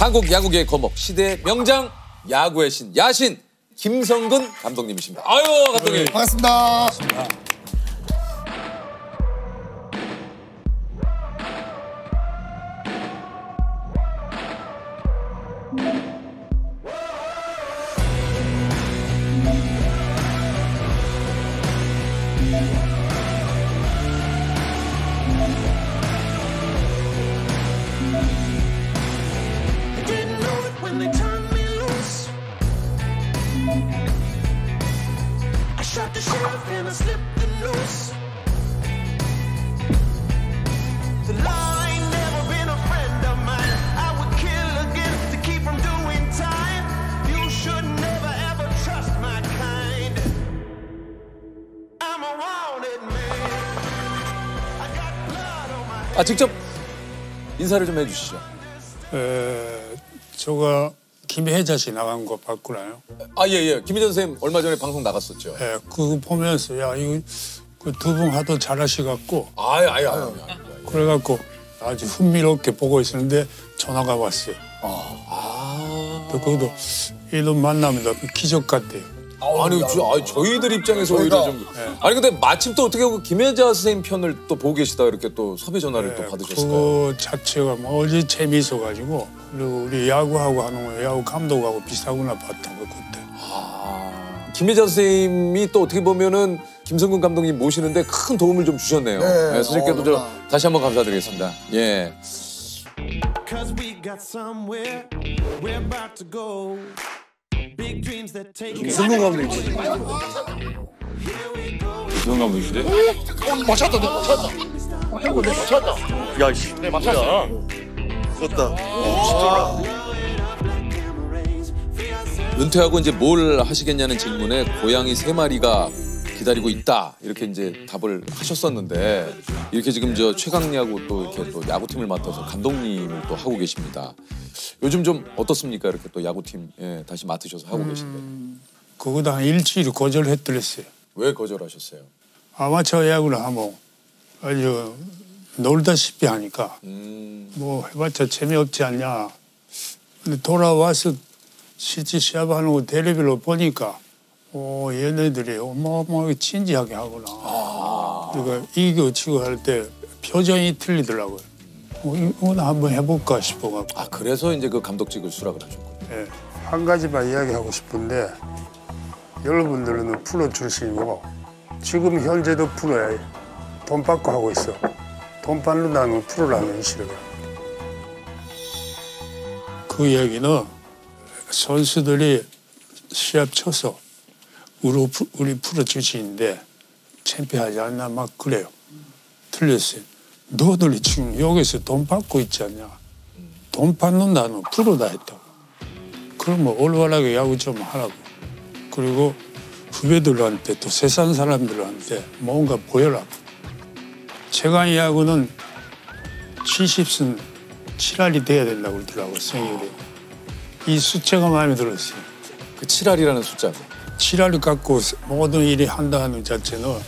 한국 야구계의 거목, 시대의 명장, 야구의 신, 야신 김성근 감독님이십니다. 아유, 감독님. 반갑습니다. Shot the sheriff and I slipped the noose. The law ain't never been a friend of mine. I would kill again to keep from doing time. You should never ever trust my kind. I'm a wanted man. I got blood on my. 직접 인사를 좀 해주시죠. 저가 김혜자 씨 나간 거 봤구나요? 예. 김희전 선생님 얼마 전에 방송 나갔었죠. 예, 그거 보면서 야 이거 두 분 하도 잘하시갖고 그래갖고 아주 흥미롭게 보고 있었는데 전화가 왔어요. 그것도 이런 만나면 너무 기적 같대요. 아니 저희들 입장에서 오히려 좀. 아니 근데 마침 또 어떻게 김혜자 선생님 편을 또 보고 계시다 이렇게 또 섭외 전화를 또 받으셨을까요? 그거 자체가 뭐 어제 재미있어가지고 그리고 우리 야구하고 하는 거 야구 감독하고 비슷하구나 봤던 거 그때. 김혜자 선생님이 또 어떻게 보면은 김성근 감독님 모시는데 큰 도움을 좀 주셨네요. 네, 선생님께도 저 다시 한번 감사드리겠습니다. 예. 김성근 감독님. 이성 감독이시대? 맞췄다. 야, 씨. 네, 맞췄어. 좋다. 은퇴하고 이제 뭘 하시겠냐는 질문에 고양이 3마리가 기다리고 있다 이렇게 이제 답을 하셨었는데 이렇게 지금 저 최강야구 또 이렇게 또 야구팀을 맡아서 감독님을 또 하고 계십니다. 요즘 좀 어떻습니까? 이렇게 또 야구팀 다시 맡으셔서 하고 계신데. 그거도 한 일주일 거절했더랬어요. 왜 거절하셨어요? 아마추어 야구를 하면 아주 놀다시피 하니까 뭐 해봤자 재미없지 않냐. 근데 돌아와서 실제 시합하는 거 텔레비로 보니까 얘네들이 어마어마하게 진지하게 하구나. 그러니까 이기고 치고 할 때 표정이 틀리더라고요. 이거는 한번 해볼까 싶어가지고. 그래서 이제 그 감독직을 수락을 하셨군요. 네. 한 가지만 이야기하고 싶은데 여러분들은 프로 출신이고 지금 현재도 프로야. 돈 받고 하고 있어. 돈 받는다는 프로라는 싫어요. 그 얘기는 선수들이 시합 쳐서 우리 프로 출신인데 챔피언하지 않나 막 그래요. 틀렸어요. 너들이 지금 여기서 돈 받고 있지 않냐. 돈 받는다는 프로다 했다고. 그러면 올바르게 야구 좀 하라고. 그리고 후배들한테 또 세상 사람들한테 뭔가 보여라. 최강 야구는 70승 7할이 돼야 된다고 그러더라고요. 생일에. 이 숫자가 마음에 들었어요. 그 7할이라는 숫자고. 7할을 갖고 모든 일이 한다는 자체는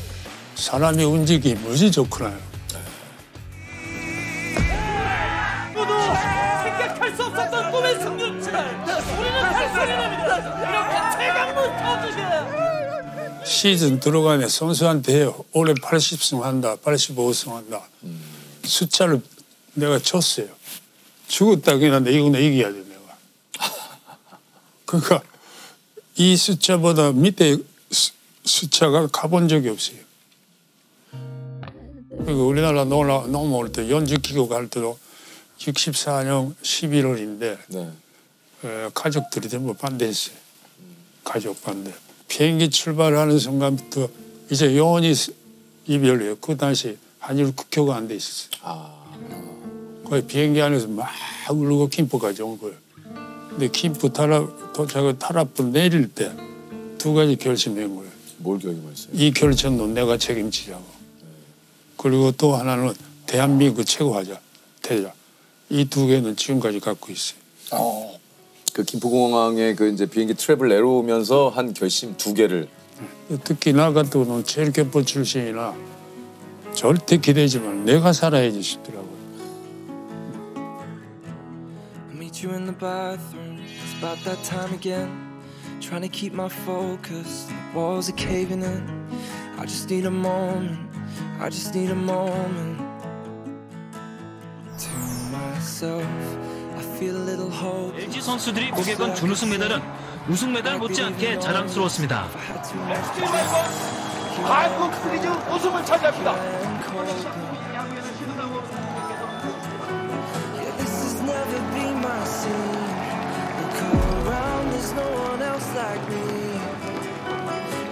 사람이 움직임이 무지 좋구나요. 모두 생각할 수 없었던 꿈의 승률차를 우리는 달성해냅니다. 이렇게 최강문 터주세요. 시즌 들어가네 선수한테 올해 80승 한다, 85승 한다. 숫자를 내가 쳤어요. 죽었다 그냥 이거는 이겨야 돼 내가. 그러니까 이 숫자보다 밑에 숫자가 가본 적이 없어요. 그리고 우리나라 넘어올 때 연주 기록 할 때도 64년 11월인데 가족들이 전부 반대했어요. 가족 반대. 비행기 출발하는 순간부터 이제 영원히 이별이에요. 그 당시 한일 국교가 안 돼 있었어요. 거의 비행기 안에서 막 울고 김포까지 온 거예요. 근데 김포 도착을 타라프 내릴 때 2가지 결심한 거예요. 뭘 결심했어요? 이 결정도 내가 책임지자고. 그리고 또 하나는 대한민국 최고하자. 대자. 이 2개는 지금까지 갖고 있어요. 그 김포공항에 그 이제 비행기 트랩을 내려오면서 한 결심 2개를. 특히 나 같은 경우는 체육협회 출신이나 절대 기대지 마. 내가 살아야지 싶더라고요. you in the bathroom. It's about that time again. Trying to keep my focus. The walls are caving in. I just need a moment. I just need a moment. To myself, I feel a little hope. LG 선수들이 목에 건 준우승 메달은 우승 메달 못지않게 자랑스러웠습니다. 한국 시리즈 우승을 차지합니다. Yeah, this has never been my scene. Look around, there's no one else like me.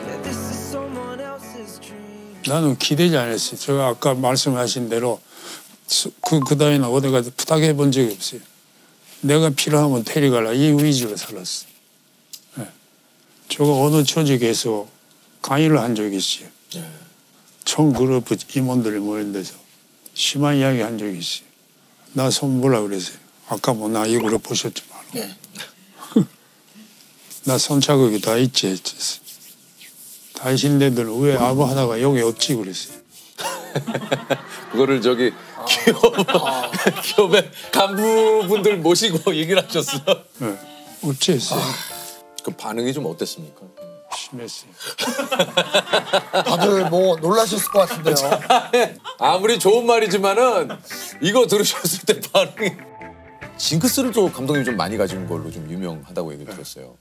Yeah, this is someone else's dream. 나는 기대지 않았어요. 제가 아까 말씀하신 대로 그 다음에는 어디 가서 부탁해 본 적이 없어요. 내가 필요하면 데려가라 이 위주로 살았어. 네. 저거 어느 조직에서 강의를 한 적이 있어요. 총 그룹 임원들이 모인 데서 심한 이야기 한 적이 있어요. 나 손 보라 그랬어요. 아까 뭐 나 이거를 보셨지만 나 손자국이 다 있지 했지. 당신네들 왜 아부 하다가 여기 없지 그랬어요. 그거를 저기 기업의 간부분들 모시고 얘기를 하셨어. 네. 없지 했어요. 그 반응이 좀 어땠습니까? 심했어요. 다들 뭐 놀라셨을 것 같은데요. 아무리 좋은 말이지만은 이거 들으셨을 때 반응이 징크스를 또 감독님이 좀 많이 가진 걸로 좀 유명하다고 얘기 들었어요.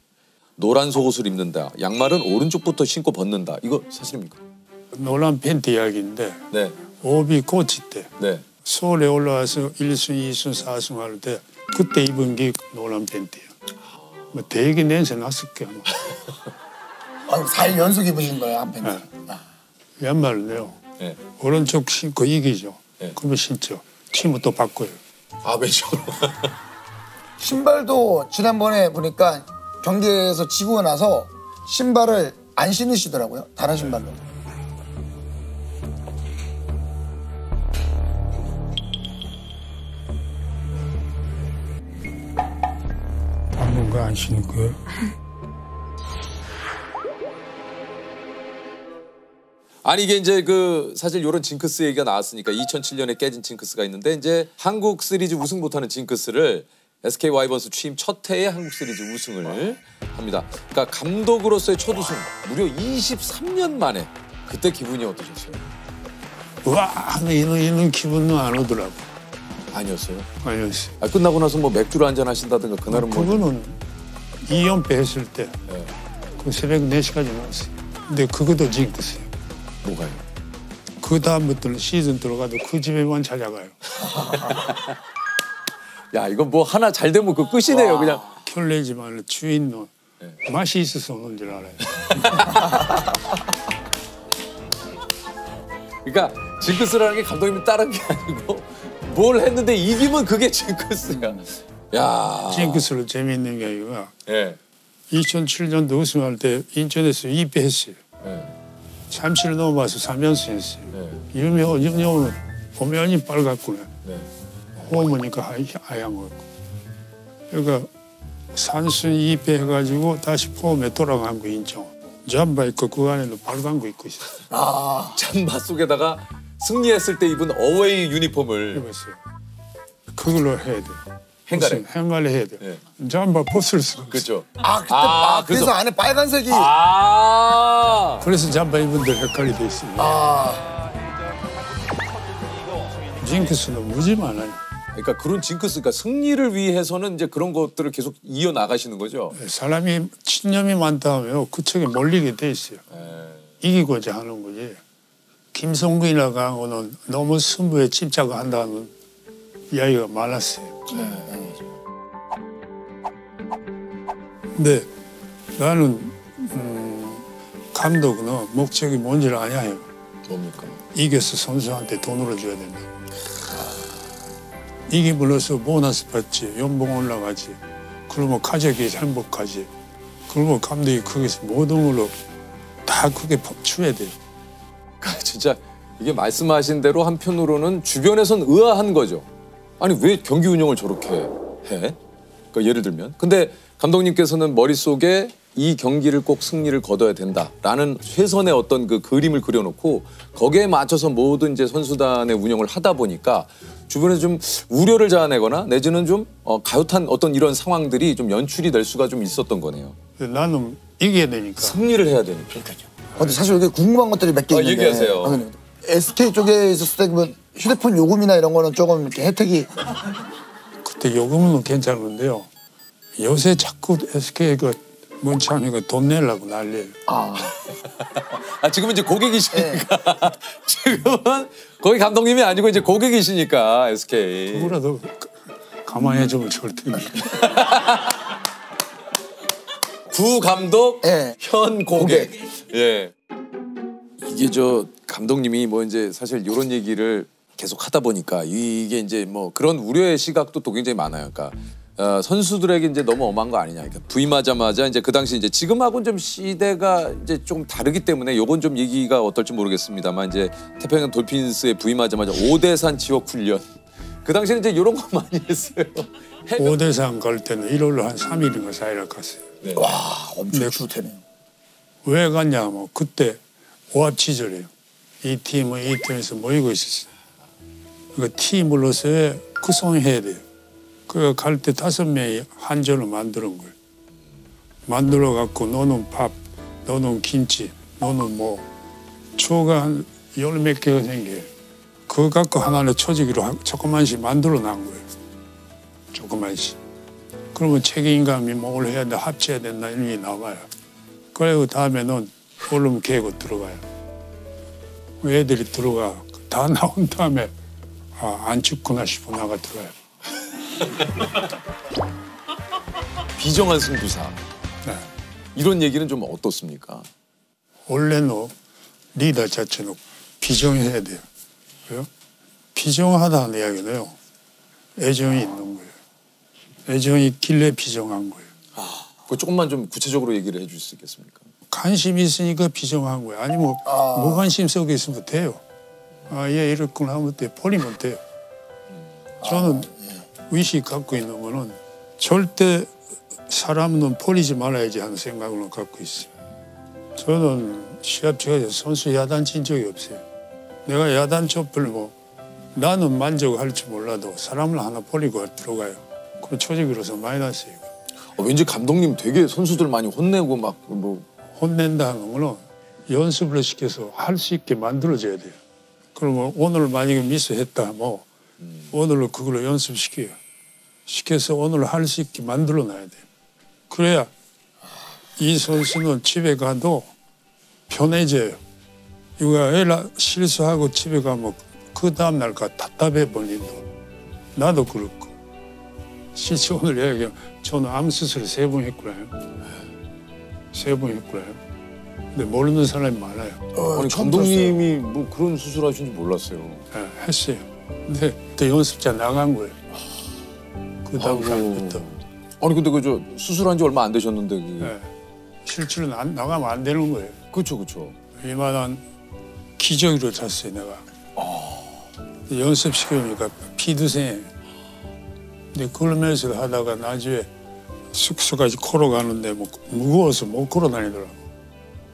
노란 속옷을 입는다. 양말은 오른쪽부터 신고 벗는다. 이거 사실입니까? 노란 팬티 이야기인데 네. 오비 코치 때 네. 서울에 올라와서 1순, 2순, 4순 할 때 그때 입은 게 노란 팬티예요. 뭐 되게 냄새 났을 게 아마. 4일 연속 입으신 거예요, 한 팬티. 양말은요. 네. 오른쪽 신고 이기죠. 네. 그러면 신죠. 치면 또 바꿔요. 아, 왼쪽으로. 신발도 지난번에 보니까 경기에서 지고 나서 신발을 안 신으시더라고요. 다른 신발로. 당분간 안 신을 거예요. 아니 이게 이제 그 사실 이런 징크스 얘기가 나왔으니까 2007년에 깨진 징크스가 있는데 이제 한국 시리즈 우승 못하는 징크스를 SK 와이번스 취임 첫 해에 한국 시리즈 우승을 합니다. 그러니까 감독으로서의 첫 우승 무려 23년 만에 그때 기분이 어떠셨어요? 와, 이런 기분은 안 오더라고. 아니었어요? 아니었어요. 아, 끝나고 나서 뭐 맥주를 한잔 하신다든가 그날은 뭐 그거는 2연패 했을 때 네. 그 새벽 4시까지 나왔어요. 근데 그것도 징크스예요. 뭐가요? 그 다음부터는 시즌 들어가도 그 집에만 찾아가요. 야 이거 뭐 하나 잘 되면 그 끝이네요. 그냥 켤레지만 주인은 네. 맛이 있어서 오는 줄 알아요. 그러니까 징크스라는 게 감독님이 따른 게 아니고 뭘 했는데 이기면 그게 징크스야. 야. 징크스로 재미있는 게 아니라 예. 2007년도 우승할 때 인천에서 2패 했어요. 예. 잠실 넘어와서 3연승 했어요. 네. 유명은 보면이 빨갛구나. 네. 호모니까 하얀 거고. 그러니까 산순 2패 해가지고 다시 폼에 돌아간 거 인정. 잠바 입고 그 안에는 빨간 거 입고 있었어요. 잠바 속에다가 승리했을 때 입은 어웨이 유니폼을 입었어요. 그걸로 해야 돼. 행가래. 행가래 해야 돼. 네. 잠바 벗을 수 없어. 그렇죠. 그때 그래서- 그래서 안에 빨간색이 그래서 잠바 입은 들 헷갈리 돼 있어요. 징크스는 무지 많아요. 그러니까 그런 징크스, 그러니까 승리를 위해서는 이제 그런 것들을 계속 이어 나가시는 거죠. 사람이 신념이 많다 하면 그쪽에 몰리게 돼 있어요. 이기고자 하는 거지. 김성근이나 강호는 너무 승부에 집착한다는 이야기가 많았어요. 근데 나는 감독은 목적이 뭔지를 아냐 해요. 뭡니까? 이겨서 선수한테 돈을 줘야 된다. 이기물로서 보너스 받지, 연봉 올라가지, 그러면 가족이 행복하지, 그러면 감독이 거기서 모든 걸로 다 그게 줘야 돼요. 진짜 이게 말씀하신 대로 한편으로는 주변에선 의아한 거죠. 아니 왜 경기 운영을 저렇게 해? 그러니까 예를 들면. 근데 감독님께서는 머릿속에 이 경기를 꼭 승리를 거둬야 된다라는 최선의 어떤 그 그림을 그려놓고 거기에 맞춰서 모든 이제 선수단의 운영을 하다 보니까 주변에 좀 우려를 자아내거나 내지는 좀 가요탄 어떤 이런 상황들이 좀 연출이 될 수가 좀 있었던 거네요. 나는 이겨야 되니까. 승리를 해야 되니까. 근데 사실 여기 궁금한 것들이 몇 개 있는데. 얘기하세요. SK 쪽에 있었을 때 그러면 휴대폰 요금이나 이런 거는 조금 이렇게 혜택이 그때 요금은 괜찮은데요. 요새 자꾸 SK가 문창이가 돈 내려고 난리예요. 지금은 이제 고객이시니까 지금은 거기 감독님이 아니고 이제 고객이시니까 SK. 누구라도 가만히 해주면 좋을 텐데. 구 감독, 예. 현 고객. 예. 이게 저 감독님이 뭐 이제 사실 이런 얘기를 계속 하다 보니까 이게 이제 뭐 그런 우려의 시각도 또 굉장히 많아요. 그러니까 선수들에게 이제 너무 엄한 거 아니냐. 그러니까 부임하자마자 이제 그 당시 이제 지금하고는 좀 시대가 이제 좀 다르기 때문에 요건 좀 얘기가 어떨지 모르겠습니다만 이제 태평양 돌핀스에 부임하자마자 5대산 지역 훈련. 그 당시에는 이제 이런 거 많이 했어요. 5대산 갈 때는 일요일로 한 3일인가 4일 갔어요. 네. 와 엄청 추우테네요. 왜 갔냐면 그때 오합지졸이에요. 이 팀은 이 팀에서 모이고 있었어요. 그 팀으로서의 구성해야 돼요. 그 갈 때 5명이 한 조를 만드는 거예요. 만들어 갖고 너는 밥, 너는 김치, 너는 뭐 초가 한 10몇 개가 생겨요. 그거 갖고 하나의 초지기로 조그만씩 만들어 난 거예요. 조그만씩. 그러면 책임감이 뭘 해야 돼, 합쳐야 된다 이런 게 나와요. 그리고 다음에는 얼음 개고 들어가요. 애들이 들어가. 다 나온 다음에 안 춥구나 싶어 나가 들어가요. 비정한 승부사. 네. 이런 얘기는 좀 어떻습니까? 원래는 리더 자체는 비정해야 돼요. 왜요? 비정하다는 이야기는요. 애정이 있는 거예요. 애정이 있길래 비정한 거예요. 그 조금만 좀 구체적으로 얘기를 해줄 수 있겠습니까? 관심이 있으니까 비정한 거예요. 아니면 무관심 속에 있으면 돼요. 얘 이렇구나 하면 돼. 버리면 돼요. 저는 의식 갖고 있는 거는 절대 사람은 버리지 말아야지 하는 생각을 갖고 있어요. 저는 시합 중에 선수 야단 친 적이 없어요. 내가 야단 촛불 뭐 나는 만족할 줄 몰라도 사람을 하나 버리고 들어가요. 그럼 조직으로서 마이너스예요. 왠지 감독님 되게 선수들 많이 혼내고 막 뭐 혼낸다는 거는 연습을 시켜서 할 수 있게 만들어줘야 돼요. 그러면 오늘 만약에 미스했다 뭐 오늘로 그걸로 연습시켜요. 시켜서 오늘 할 수 있게 만들어 놔야 돼요. 그래야 이 선수는 집에 가도 편해져요. 이거 애라 실수하고 집에 가면 그 다음날 가 답답해 버린다. 나도 그렇고. 실제 오늘 얘기하면 저는 암 수술 3번 했구나요. 3번 했구나요. 근데 모르는 사람이 많아요. 아니 감독님이 뭐 그런 수술하신 줄 몰랐어요. 네, 했어요. 근데 또 연습자 나간 거예요. 그 다음 날부터. 아니 근데 그 저 수술한 지 얼마 안 되셨는데 네. 실제로 나가면 안 되는 거예요. 그렇죠. 이만한 기저귀로 잤어요 내가. 연습시키니까 피드세. 근데 그러면서 하다가 나중에 숙소까지 걸어 가는데 뭐 무거워서 못 걸어 다니더라고.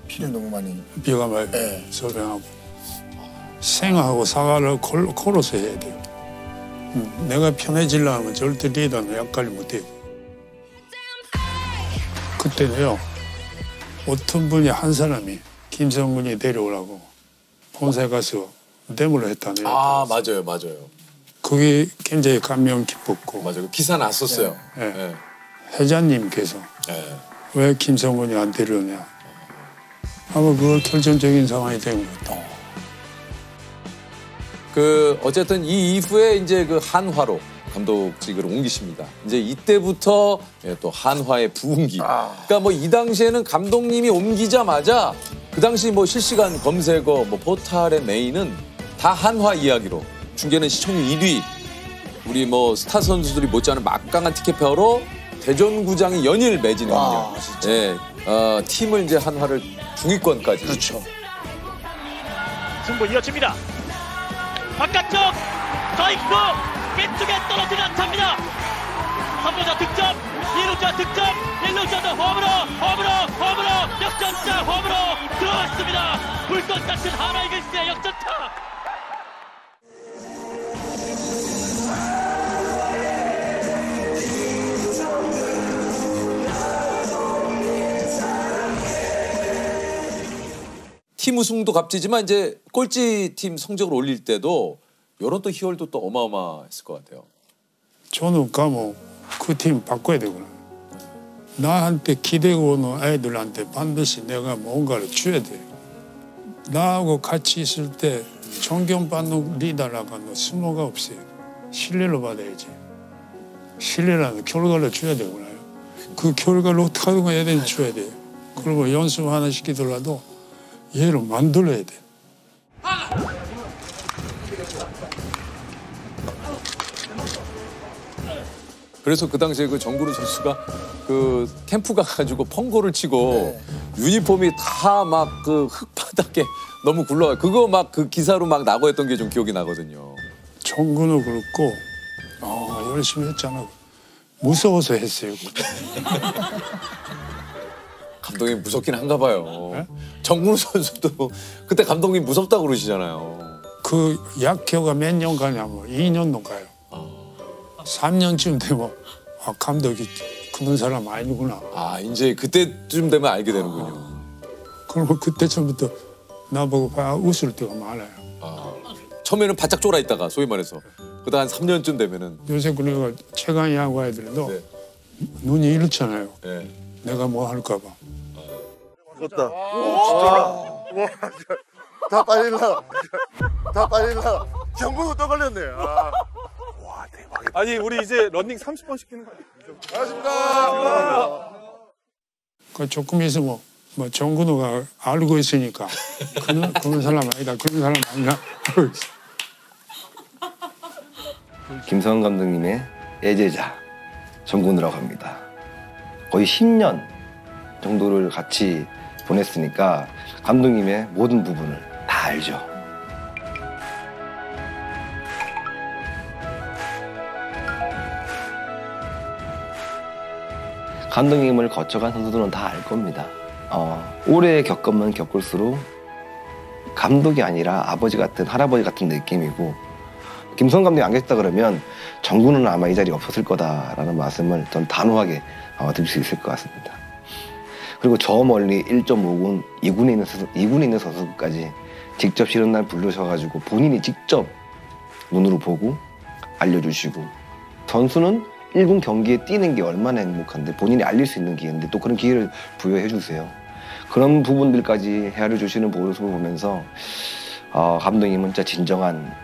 피를 너무 많이. 비가 많이 소변하고. 생하고 사과를 걸어서 해야 돼요. 내가 편해지려면 절대 리더는 약관을 못해요. 그때는요. 어떤 분이 한 사람이 김성근이 데려오라고 본사에 가서 데모를 했다네요. 맞아요. 그게 굉장히 감명 깊었고. 맞아요. 기사 났었어요. 네. 회장님께서 왜 김성근이 안 데려오냐. 아마 그걸 결정적인 상황이 된 것 같아요. 그 어쨌든 이 이후에 이제 그 한화로 감독직을 옮기십니다. 이제 이때부터 또 한화의 부흥기. 그러니까 뭐 이 당시에는 감독님이 옮기자마자 그 당시 뭐 실시간 검색어 뭐 포탈의 메인은 다 한화 이야기로 중계는 시청률 1위. 우리 뭐 스타 선수들이 못지않은 막강한 티켓표로 대전구장이 연일 매진했거든요. 진짜. 예, 팀을 이제 한화를 중위권까지. 그렇죠. 승부 이어집니다. 바깥쪽 스트라이크 왼쪽에 떨어지는 안타입니다. 3루자 득점, 2루자 득점, 1루자도 홈으로 역전자 홈으로 들어왔습니다. 불꽃 같은 하나의 글씨의 역전타. 팀 우승도 값지지만 이제 꼴찌 팀 성적을 올릴 때도 이런 또 희열도 또 어마어마했을 것 같아요. 저는 가면 그 팀 바꿔야 되구나. 나한테 기대고 오는 아이들한테 반드시 내가 뭔가를 줘야 돼. 나하고 같이 있을 때 존경받는 리더라고 너 스모가 없어요. 신뢰를 받아야지. 신뢰라는 결과를 줘야 되구나. 그 결과를 어떻게 하든가 애들이 줘야 돼. 그리고 연습 하나 시키더라도 얘를 만들어야 돼. 그래서 그 당시에 그 정근우 선수가 그 캠프 가가지고 펑고를 치고 유니폼이 다 막 그 흙바닥에 너무 굴러가. 그거 막 그 기사로 막 나고 했던 게 좀 기억이 나거든요. 정근우 그렇고 열심히 했잖아. 무서워서 했어요. 감독님 무섭긴 한가 봐요. 네? 정근우 선수도 그때 감독님 무섭다고 그러시잖아요. 그 약효가 몇 년 가냐면 2년도 가요. 3년쯤 되면 감독이 그런 사람 아니구나. 아 이제 그때쯤 되면 알게 되는군요. 그러면 그때쯤부터 나보고 웃을 때가 많아요. 처음에는 바짝 쫄아 있다가 소위 말해서 그다음 한 3년쯤 되면은 요새 그러니까 최강 야구 애들도 네. 눈이 이렇잖아요. 네. 내가 뭐 할까 봐. 무섭다. 다 빨릴라. 다 빨릴라. 정근우 또 걸렸네. 와 대박이다. 아니 우리 이제 런닝 30번 시키는 거 아니에요? 안녕하십니까. 그 조금 있으면 뭐 정근우가 알고 있으니까 그런 사람 아니다. 그런 사람 아니야. 김성환 감독님의 애제자 정근우라고 합니다. 거의 10년 정도를 같이 보냈으니까 감독님의 모든 부분을 다 알죠. 감독님을 거쳐간 선수들은 다 알 겁니다. 오래 겪으면 겪을수록 감독이 아니라 아버지 같은 할아버지 같은 느낌이고 김성환 감독이 안 계셨다 그러면 정근우는 아마 이 자리에 없었을 거다라는 말씀을 전 단호하게 드릴 수 있을 것 같습니다. 그리고 저 멀리 1.5군 2군에 있는 선수까지 직접 쉬는 날 부르셔가지고 본인이 직접 눈으로 보고 알려주시고 선수는 1군 경기에 뛰는 게 얼마나 행복한데 본인이 알릴 수 있는 기회인데 또 그런 기회를 부여해 주세요. 그런 부분들까지 헤아려 주시는 모습을 보면서 감독님은 진짜 진정한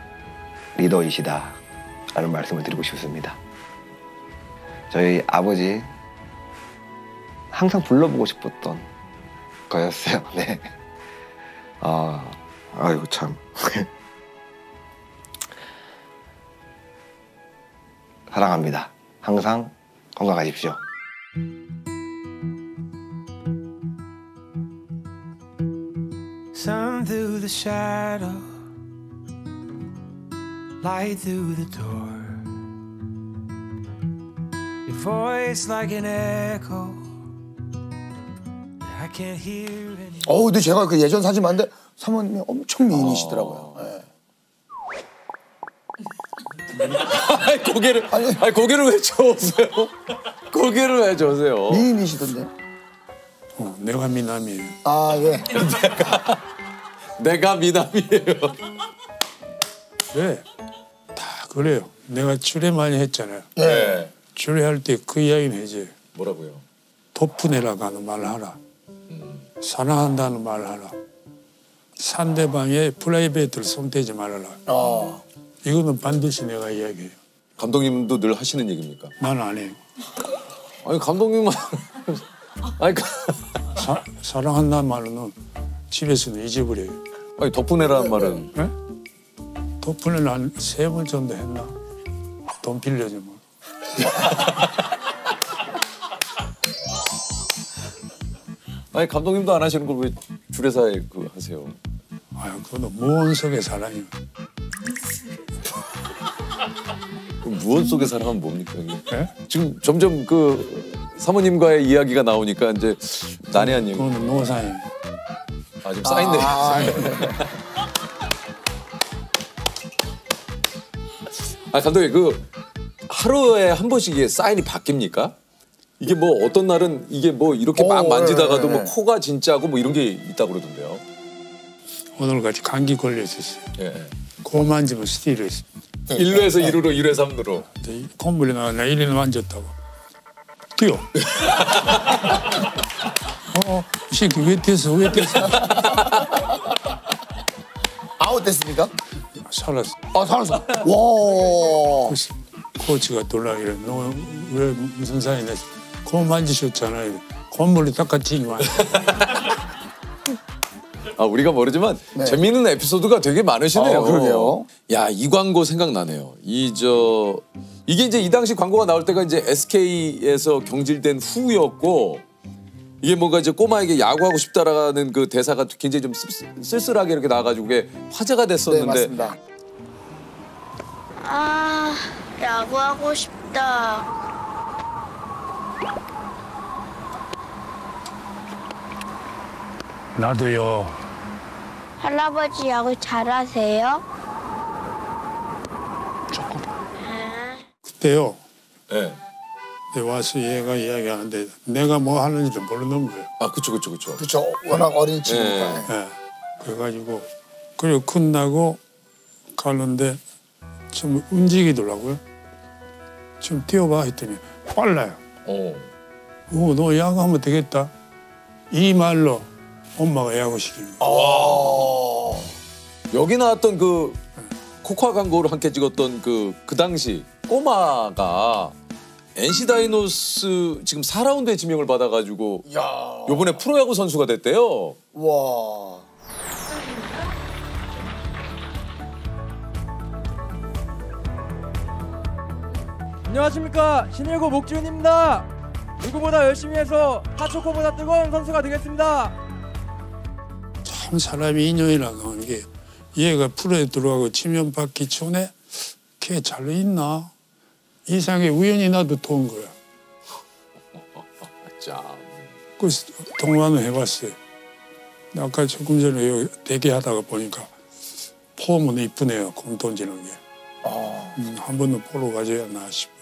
리더이시다 라는 말씀을 드리고 싶습니다. 저희 아버지 항상 불러보고 싶었던 거였어요. 네. 아이고 참. 사랑합니다. 항상 건강하십시오. Sun through the shadow, light through the door. Your voice like an echo. I can't hear any. 근데 제가 그 예전 사진 봤는데 사모님이 엄청 미인이시더라고요. 네. 고개를 왜 저으세요? 고개를 왜 저으세요? 미인이시던데. 내가 미남이에요. 아 예. 내가 미남이에요. 네, 다 그래요. 내가 주례 많이 했잖아요. 네. 주례할 때 그 이야기는 해지. 뭐라고요? 덮어내라고 하는 말 하라. 사랑한다는 말 하라. 상대방의 프라이베이트를 손대지 말아라. 이거는 반드시 내가 이야기해요. 감독님도 늘 하시는 얘기입니까? 난 안 해요. 아니 감독님만 아니 사랑한다는 말은 집에서는 잊어버려요. 아니 덕분에라는 말은 네? 덕분에는 한 3번 정도 했나? 돈 빌려주면. 아니 감독님도 안 하시는 걸 왜 주례사에 그 하세요? 아유, 그건 무언 속의 사랑이요. 그럼 무언 속의 사랑은 뭡니까 이게? 네? 지금 점점 그 사모님과의 이야기가 나오니까 이제 난해한 얘기. 그건 노사예요. 아 지금 쌓인네. 감독님 그 하루에 한 번씩 이게 사인이 바뀝니까? 이게 뭐 어떤 날은 이게 뭐 이렇게 막 만지다가도 뭐 코가 진짜고 뭐 이런 게 있다고 그러던데요. 오늘같이 감기 걸려 있었어요. 예. 코 만지면 스틸을 했어. 1루에서 2루로 2루에서 3루로. 콧물이 나가 나 1루 만졌다고. 뛰어. 이 새끼 왜 뛰었어? 왜 뛰었어? 아웃 됐습니까? 살았어. 아 살았어. 와. 그래서 코치가 놀라기래. 너 왜 무슨 사이냐? 코 만지셨잖아. 콧물이 닦아지기만. 아 우리가 모르지만 네. 재미있는 에피소드가 되게 많으시네요. 그러게요. 야, 이 광고 생각나네요. 이게 이제 이 당시 광고가 나올 때가 이제 SK에서 경질된 후였고 이게 뭔가 이제 꼬마에게 야구하고 싶다라는 그 대사가 굉장히 좀 쓸쓸하게 이렇게 나와가지고 그게 화제가 네 됐었는데 맞습니다. 아, 야구하고 싶다. 나도요. 할아버지 야구 잘하세요? 그때요. 네. 와서 얘가 이야기하는데 내가 뭐 하는지도 모르는 거예요. 아 그쵸. 그렇죠. 워낙 어린 친구니까. 네. 예. 그래가지고 그리고 끝나고 가는데 좀 움직이더라고요. 좀 뛰어봐 했더니 빨라요. 너 야구하면 되겠다. 이 말로 엄마가 야구 시키는 거예요. 여기 나왔던 그 코코아 광고를 함께 찍었던 그 당시 꼬마가 NC 다이노스 지금 4라운드에 지명을 받아가지고 요번에 프로야구 선수가 됐대요. 와. 안녕하십니까, 신일고 목지훈입니다. 누구보다 열심히 해서 하초코보다 뜨거운 선수가 되겠습니다. 참 사람이 인연이라고 하는 게 얘가 프로에 들어가고 지명 받기 전에 걔 잘 있나? 이상하게 우연히 나도 도운 거야. 참. 그래서 통화는 해봤어요. 아까 조금 전에 여기 대기하다가 보니까 폼은 이쁘네요. 공 던지는 게. 한 번은 보러 가줘야 나 싶어.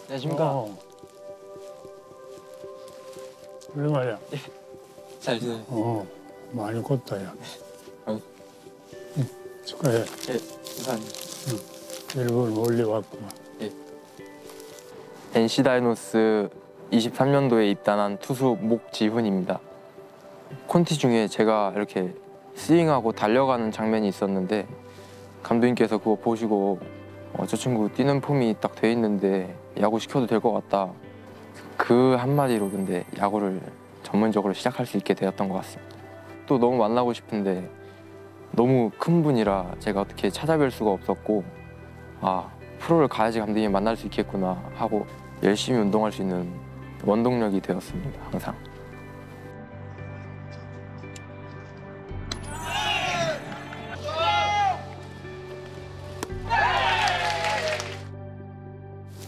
안녕하십니까. 오랜만이야. 잘 지내요. 많이 컸다, 야. 응. 축하해. 예, 감사합니다. 일본 멀리 왔구만. NC 다이노스 23년도에 입단한 투수 목지훈입니다. 콘티 중에 제가 이렇게 스윙하고 달려가는 장면이 있었는데 감독님께서 그거 보시고 저 친구 뛰는 폼이 딱 돼 있는데 야구 시켜도 될 것 같다. 그 한마디로 근데 야구를 전문적으로 시작할 수 있게 되었던 것 같습니다. 또 너무 만나고 싶은데 너무 큰 분이라 제가 어떻게 찾아뵐 수가 없었고 프로를 가야지 감독님 만날 수 있겠구나 하고 열심히 운동할 수 있는 원동력이 되었습니다. 항상.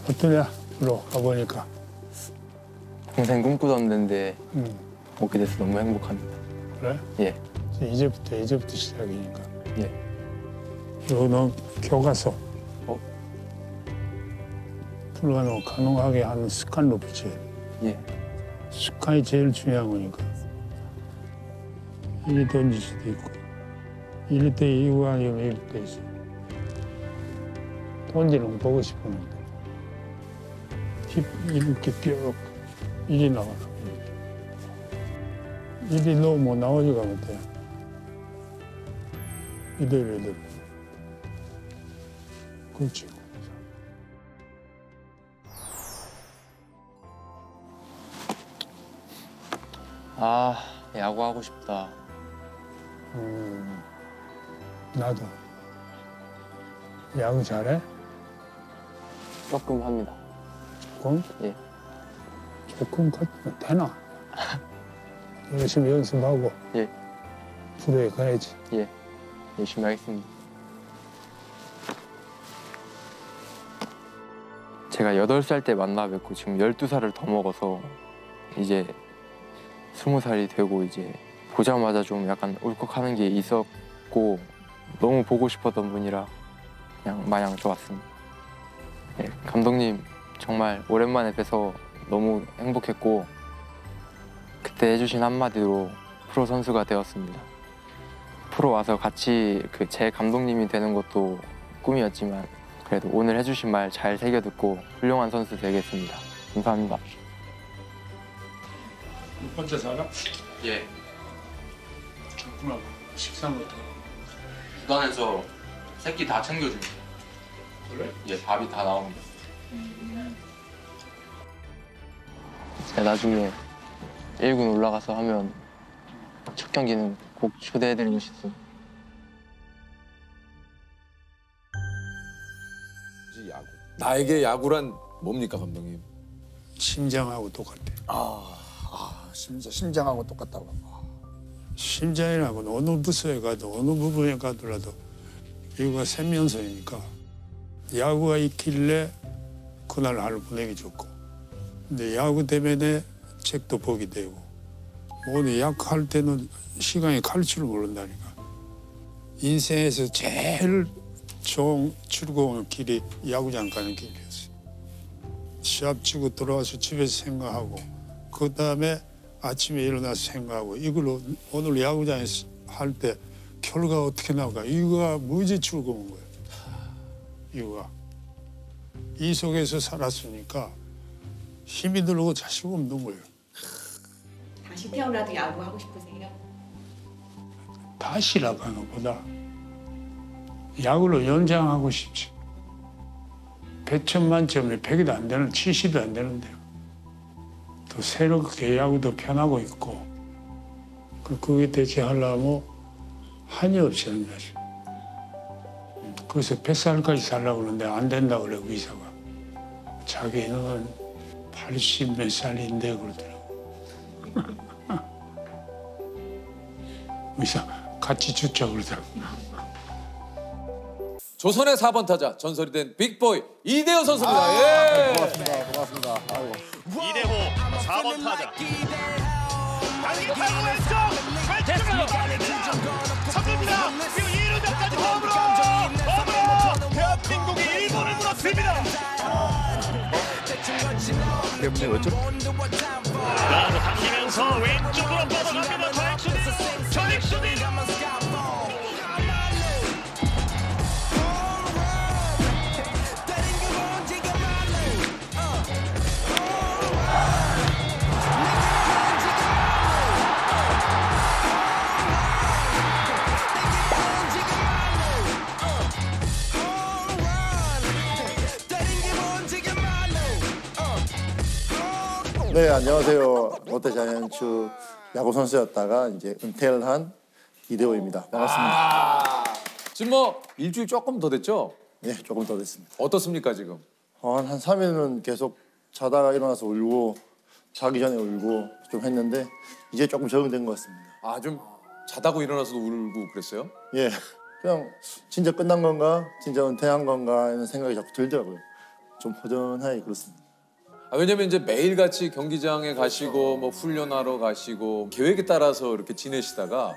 어떠냐? 프로 가보니까. 평생 꿈꾸던 데인데 오게 돼서 너무 행복합니다. 그래? 예. 이제부터 시작이니까. 예. 그리고 넌 교과서. 프로가 가능하게 하는 습관로 붙여야 돼. 예. 습관이 제일 중요한 거니까. 이리 던질 수도 있고, 이리 때 이거 아니면 이리 때 있어. 던지는 거 보고 싶었는데. 이렇게 뼈 이리 나가. 이리 넣으면 나오지가 못해. 이대로. 그렇지. 야구하고 싶다. 나도. 야구 잘해? 조금 합니다. 조금? 예. 조금 같으면 되나? 열심히 연습하고. 예. 프로에 가야지. 예. 열심히 하겠습니다. 제가 8살 때 만나 뵙고 지금 12살을 더 먹어서 이제 20살이 되고 이제 보자마자 좀 약간 울컥하는 게 있었고 너무 보고 싶었던 분이라 그냥 마냥 좋았습니다. 네, 감독님 정말 오랜만에 뵈서 너무 행복했고 그때 해주신 한마디로 프로 선수가 되었습니다. 프로 와서 같이 제 감독님이 되는 것도 꿈이었지만 그래도 오늘 해주신 말 잘 새겨듣고 훌륭한 선수 되겠습니다. 감사합니다. 혼자 살아? 예. 좋구나. 식사는 어떻게? 구단에서 새끼 다 챙겨줍니다. 그래? 예, 밥이 다 나옵니다. 제가 나중에 1군 올라가서 하면 첫 경기는 꼭 초대해드리고 싶습니다. 야구. 나에게 야구란 뭡니까, 감독님? 심장하고 똑같아. 심장하고 똑같다고. 심장이라고는 어느 부서에 가도 어느 부분에 가더라도 이유가 생명선이니까 야구가 있길래 그날 하루 보내기 좋고 근데 야구 때문에 책도 보게 되고 오늘 야구할 때는 시간이 갈 줄 모른다니까. 인생에서 제일 좋은 즐거운 길이 야구장 가는 길이었어요. 시합 치고 들어와서 집에서 생각하고 그 다음에 아침에 일어나서 생각하고 이걸로 오늘 야구장에서 할 때 결과가 어떻게 나올까 이거가 무지 즐거운 거예요. 이거가 이 속에서 살았으니까 힘이 들고 자식 없는 거예요. 다시 태어나도 야구하고 싶으세요? 다시라고 하는 것보다 야구를 연장하고 싶지. 100점 만점에 100이도 안 되는 70도 안 되는데요. 또 새롭게 야구도 편하고 있고 그게 대체하려면 한이 없이 하는 거지. 그래서 100살까지 살라고 그러는데 안 된다고 그래 의사가. 자기는 80 몇 살인데 그러더라고. 의사 같이 죽자 그러더라고. 조선의 4번 타자 전설이 된 빅보이 이대호 선수입니다. 예. 고맙습니다. 아이고. 이대호 4번 타자. 달리기 타고 왼쪽 왼쪽으로 섭니다. 그리고 2루자까지 홈으로 대한민국이 일본을 물었습니다. 때문에 어쩌? 나도 당기면서 왼쪽으로 뻗어갑니다. 좌익수비 좌익수비. 네, 안녕하세요. 롯데자이언츠 야구 선수였다가 이제 은퇴를 한 이대호입니다. 반갑습니다. 지금 뭐 일주일 조금 더 됐죠? 네, 조금 더 됐습니다. 어떻습니까 지금? 한 3일은 계속 자다가 일어나서 울고 자기 전에 울고 좀 했는데 이제 조금 적응된 것 같습니다. 아, 좀 자다고 일어나서도 울고 그랬어요? 예, 그냥 진짜 끝난 건가, 진짜 은퇴한 건가 이런 생각이 자꾸 들더라고요. 좀 허전하게 그렇습니다. 아, 왜냐면 이제 매일같이 경기장에 가시고 뭐 훈련하러 가시고 계획에 따라서 이렇게 지내시다가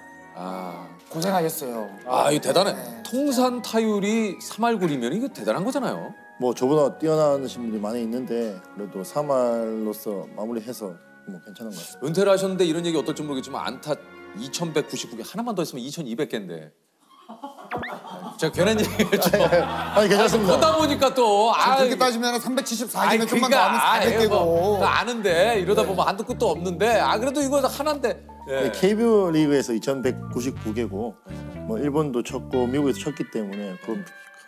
고생하셨어요. 이거 대단해. 통산 타율이 3할 9리면 이거 대단한 거잖아요. 뭐 저보다 뛰어나신 분들이 많이 있는데 그래도 3할로서 마무리해서 뭐 괜찮은 것 같습니다. 은퇴를 하셨는데 이런 얘기 어떨지 모르겠지만 안타 2199개 하나만 더 했으면 2200개인데. 제가 괜한 얘기를 좀. 아니 괜찮습니다. 보다 보니까 또 그렇게 따지면 374개면 좀만 더 하면 400개고. 아는데 이러다 보면 한도 끝도 없는데 그래도 이거 하나인데. 예. KBO 리그에서 2199개고 뭐 일본도 쳤고 미국에서 쳤기 때문에 그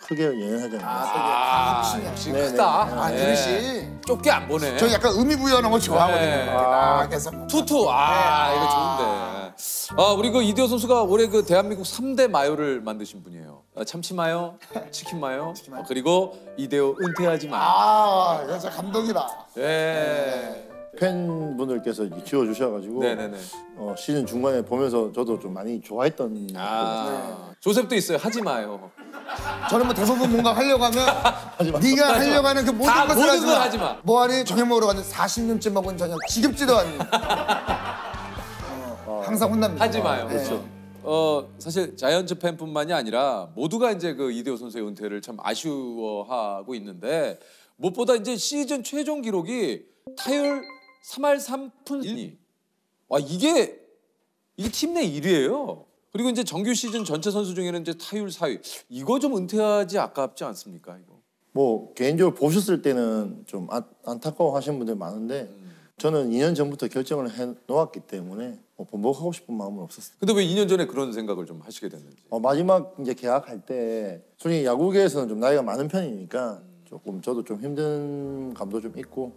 크게 예언하잖아요. 역시 네네. 크다. 네. 그릇이. 좁게 안 보네. 저 약간 의미 부여하는 거 좋아하거든요. 네. 그래서 투투. 이거 좋은데. 우리 그 이대호 선수가 올해 그 대한민국 3대 마요를 만드신 분이에요. 참치 마요, 치킨 마요, 그리고 이대호 은퇴하지 마. 이거 진짜 감동이다. 예. 팬분들께서 이렇게 지어주셔가지고 네네네. 시즌 중간에 보면서 저도 좀 많이 좋아했던. 조셉도 있어요. 하지 마요. 저는 뭐 대부분 뭔가 하려고 하면 네가 하려고 하는 그 모든 다 것을 모든 걸 하지 마. 뭐하니 저녁 먹으러 갔는데 40년째 먹은 저녁 지겹지도 않니. 항상 혼납니다. 하지 마요. 네. 그렇죠. 사실 자이언츠 팬뿐만이 아니라 모두가 이제 그 이대호 선수의 은퇴를 참 아쉬워하고 있는데 무엇보다 이제 시즌 최종 기록이 타율 3할 3푼 1리. 와 이게 팀 내 1위예요. 그리고 이제 정규 시즌 전체 선수 중에는 이제 타율 4위. 이거 좀 은퇴하지 아깝지 않습니까? 이거. 뭐 개인적으로 보셨을 때는 좀 안타까워 하시는 분들 많은데 저는 2년 전부터 결정을 해 놓았기 때문에 뭐 번복하고 싶은 마음은 없었어요. 근데 왜 2년 전에 그런 생각을 좀 하시게 됐는지? 마지막 이제 계약할 때 솔직히 야구계에서는 좀 나이가 많은 편이니까 조금 저도 좀 힘든 감도 좀 있고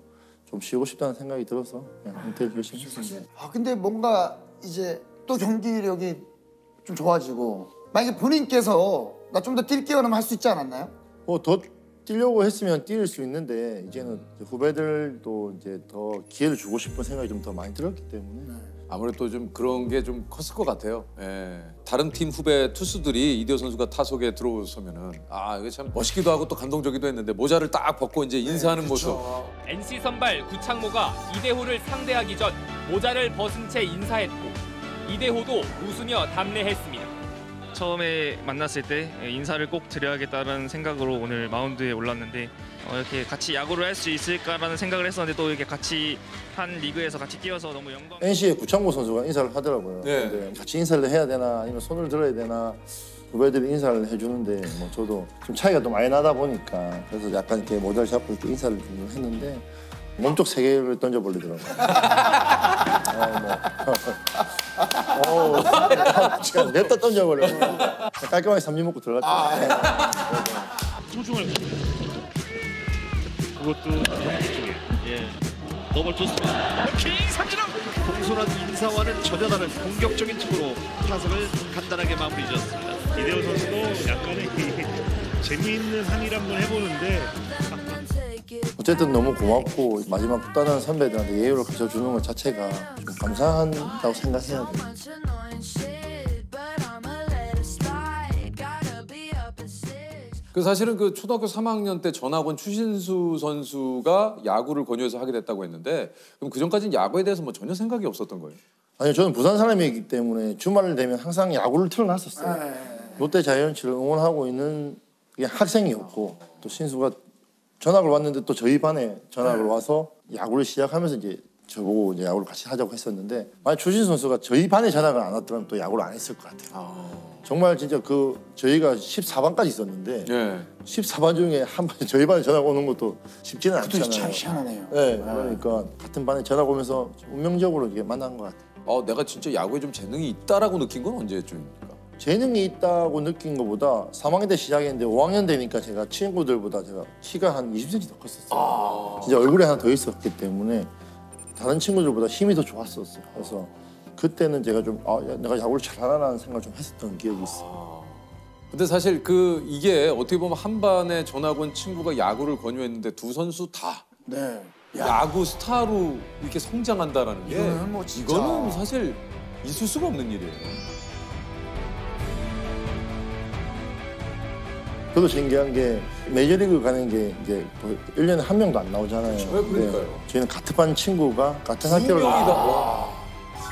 좀 쉬고 싶다는 생각이 들어서 그냥 은퇴를 결심했습니다. 근데 뭔가 이제 또 경기력이 좀 좋아지고 만약에 본인께서 나 좀 더 뛸게요 하면 할 수 있지 않았나요? 뭐 더 뛰려고 했으면 뛸 수 있는데 이제는 후배들도 이제 더 기회를 주고 싶은 생각이 좀 더 많이 들었기 때문에 아무래도 좀 그런 게 좀 컸을 것 같아요. 예. 다른 팀 후배 투수들이 이대호 선수가 타석에 들어서면은 이게 참 멋있기도 하고 또 감동적이기도 했는데 모자를 딱 벗고 이제 인사하는 모습. NC 선발 구창모가 이대호를 상대하기 전 모자를 벗은 채 인사했고 이대호도 웃으며 답례했습니다. 처음에 만났을 때 인사를 꼭 드려야겠다는 생각으로 오늘 마운드에 올랐는데 이렇게 같이 야구를 할 수 있을까라는 생각을 했었는데 또 이렇게 같이 한 리그에서 같이 뛰어서 너무 영광. NC의 구창모 선수가 인사를 하더라고요. 네. 근데 같이 인사를 해야 되나 아니면 손을 들어야 되나 후배들이 인사를 해주는데 뭐 저도 좀 차이가 좀 많이 나다 보니까 그래서 약간 이렇게 모자를 잡고 이렇게 인사를 좀 했는데 몸쪽 3개를 던져버리더라고요. 그냥 냅다 던져버려. 깔끔하게 삼진 먹고 들어갔죠. 소중할 그것도 경기 중에 더블 좋습니다. 킹 삼진업 공손한 인사와는 전혀 다른 공격적인 투구로 타석을 간단하게 마무리 지었습니다. 이대호 선수도 약간의 재미있는 항의를 한번 해보는데 어쨌든 너무 고맙고 마지막 다른 선배들한테 예우를 가져주는 것 자체가 좀 감사한다고 생각해야 돼요. 그 사실은 그 초등학교 3학년 때 전학온 추신수 선수가 야구를 권유해서 하게 됐다고 했는데 그럼 그 전까지는 야구에 대해서 뭐 전혀 생각이 없었던 거예요? 아니요, 저는 부산 사람이기 때문에 주말 되면 항상 야구를 틀어놨었어요. 롯데 자이언츠를 응원하고 있는 학생이었고 또 신수가 전학을 왔는데 또 저희 반에 전학을 와서 야구를 시작하면서 이제 저보고 이제 야구를 같이 하자고 했었는데 만약 추신수 선수가 저희 반에 전학을 안 왔더라면 또 야구를 안 했을 것 같아요. 정말 진짜 저희가 14반까지 있었는데 14반 중에 한 반 저희 반에 전학 오는 것도 쉽지는 않잖아요. 참 희한하네요. 네, 그러니까 같은 반에 전학 오면서 운명적으로 이게 만난 것 같아요. 내가 진짜 야구에 좀 재능이 있다라고 느낀 건 언제쯤입니까? 재능이 있다고 느낀 것보다 3학년 때 시작했는데 5학년 되니까 제가 친구들보다 제가 키가 한 20cm 더 컸었어요. 진짜 얼굴이 하나 더 있었기 때문에 다른 친구들보다 힘이 더 좋았었어요. 그래서 그때는 제가 좀 내가 야구를 잘하라는 생각을 좀 했었던 기억이 있어요. 근데 사실 이게 어떻게 보면 한 반에 전학 온 친구가 야구를 권유했는데 두 선수 다 야구 스타로 이렇게 성장한다라는 게 이거는 뭐 진짜 이거는 사실 있을 수가 없는 일이에요. 저도 신기한 게 메이저리그 가는 게 이제 1년에 한 명도 안 나오잖아요. 그러니까요. 저희는 같은 반 친구가 같은 학교를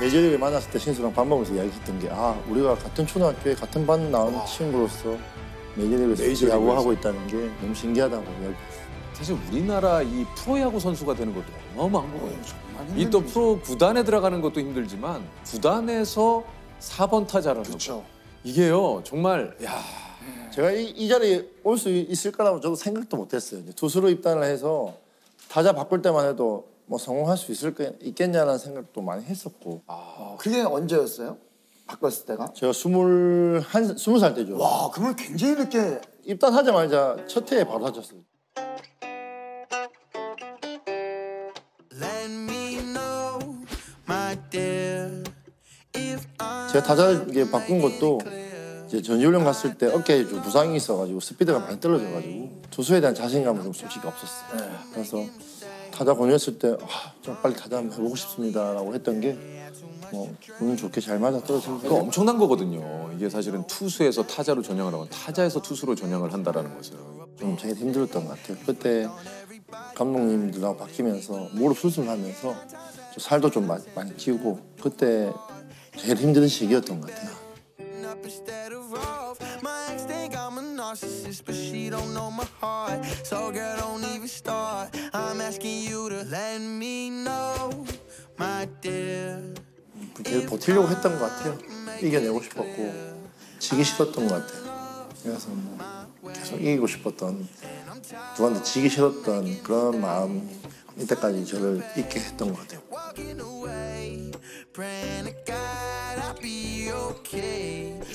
메이저리그에 만났을 때 신수랑 밥 먹으면서 이야기했던 게 우리가 같은 초등학교에 같은 반 나온 친구로서 메이저리그에서 야구하고 있다는 게 너무 신기하다고 이야기했어요. 사실 우리나라 이 프로야구 선수가 되는 것도 어마어마한 거예요. 이 또 프로 구단에 들어가는 것도 힘들지만 구단에서 4번 타자라는 거. 이게요 정말 제가 이 자리에 올 수 있을 거라고 저도 생각도 못했어요. 투수로 입단을 해서 타자 바꿀 때만 해도 뭐 성공할 수 있겠냐는 생각도 많이 했었고. 그게 언제였어요? 바꿨을 때가? 제가 20살 때죠. 와, 그러면 굉장히 늦게 입단하자마자 첫 해에 바로 다쳤어요. 제가 타자 이게 바꾼 것도 이제 전지훈련 갔을 때 어깨에 좀 부상이 있어가지고 스피드가 많이 떨어져가지고 투수에 대한 자신감은 좀 솔직히 없었어요. 그래서 타자 권유했을 때 좀 빨리 타자 한번 해보고 싶습니다라고 했던 게 뭐 운이 좋게 잘 맞아 떨어진 거 엄청난 거거든요. 이게 사실은 투수에서 타자로 전향을 하고 타자에서 투수로 전향을 한다라는 것은 좀 제일 힘들었던 것 같아요. 그때 감독님들하고 바뀌면서 무릎 수술하면서 살도 좀 많이 찌고 그때 제일 힘든 시기였던 것 같아요. Instead of off, my ex think I'm a narcissist, but she don't know my heart. So girl, don't even start. I'm asking you to let me know, my dear. 계속 버티려고 했던 것 같아요. 이겨내고 싶었고 지기 싫었던 것 같아요. 그래서 뭐 계속 이기고 싶었던, 누구한테 지기 싫었던 그런 마음 이때까지 저를 있게 했던 것 같아요.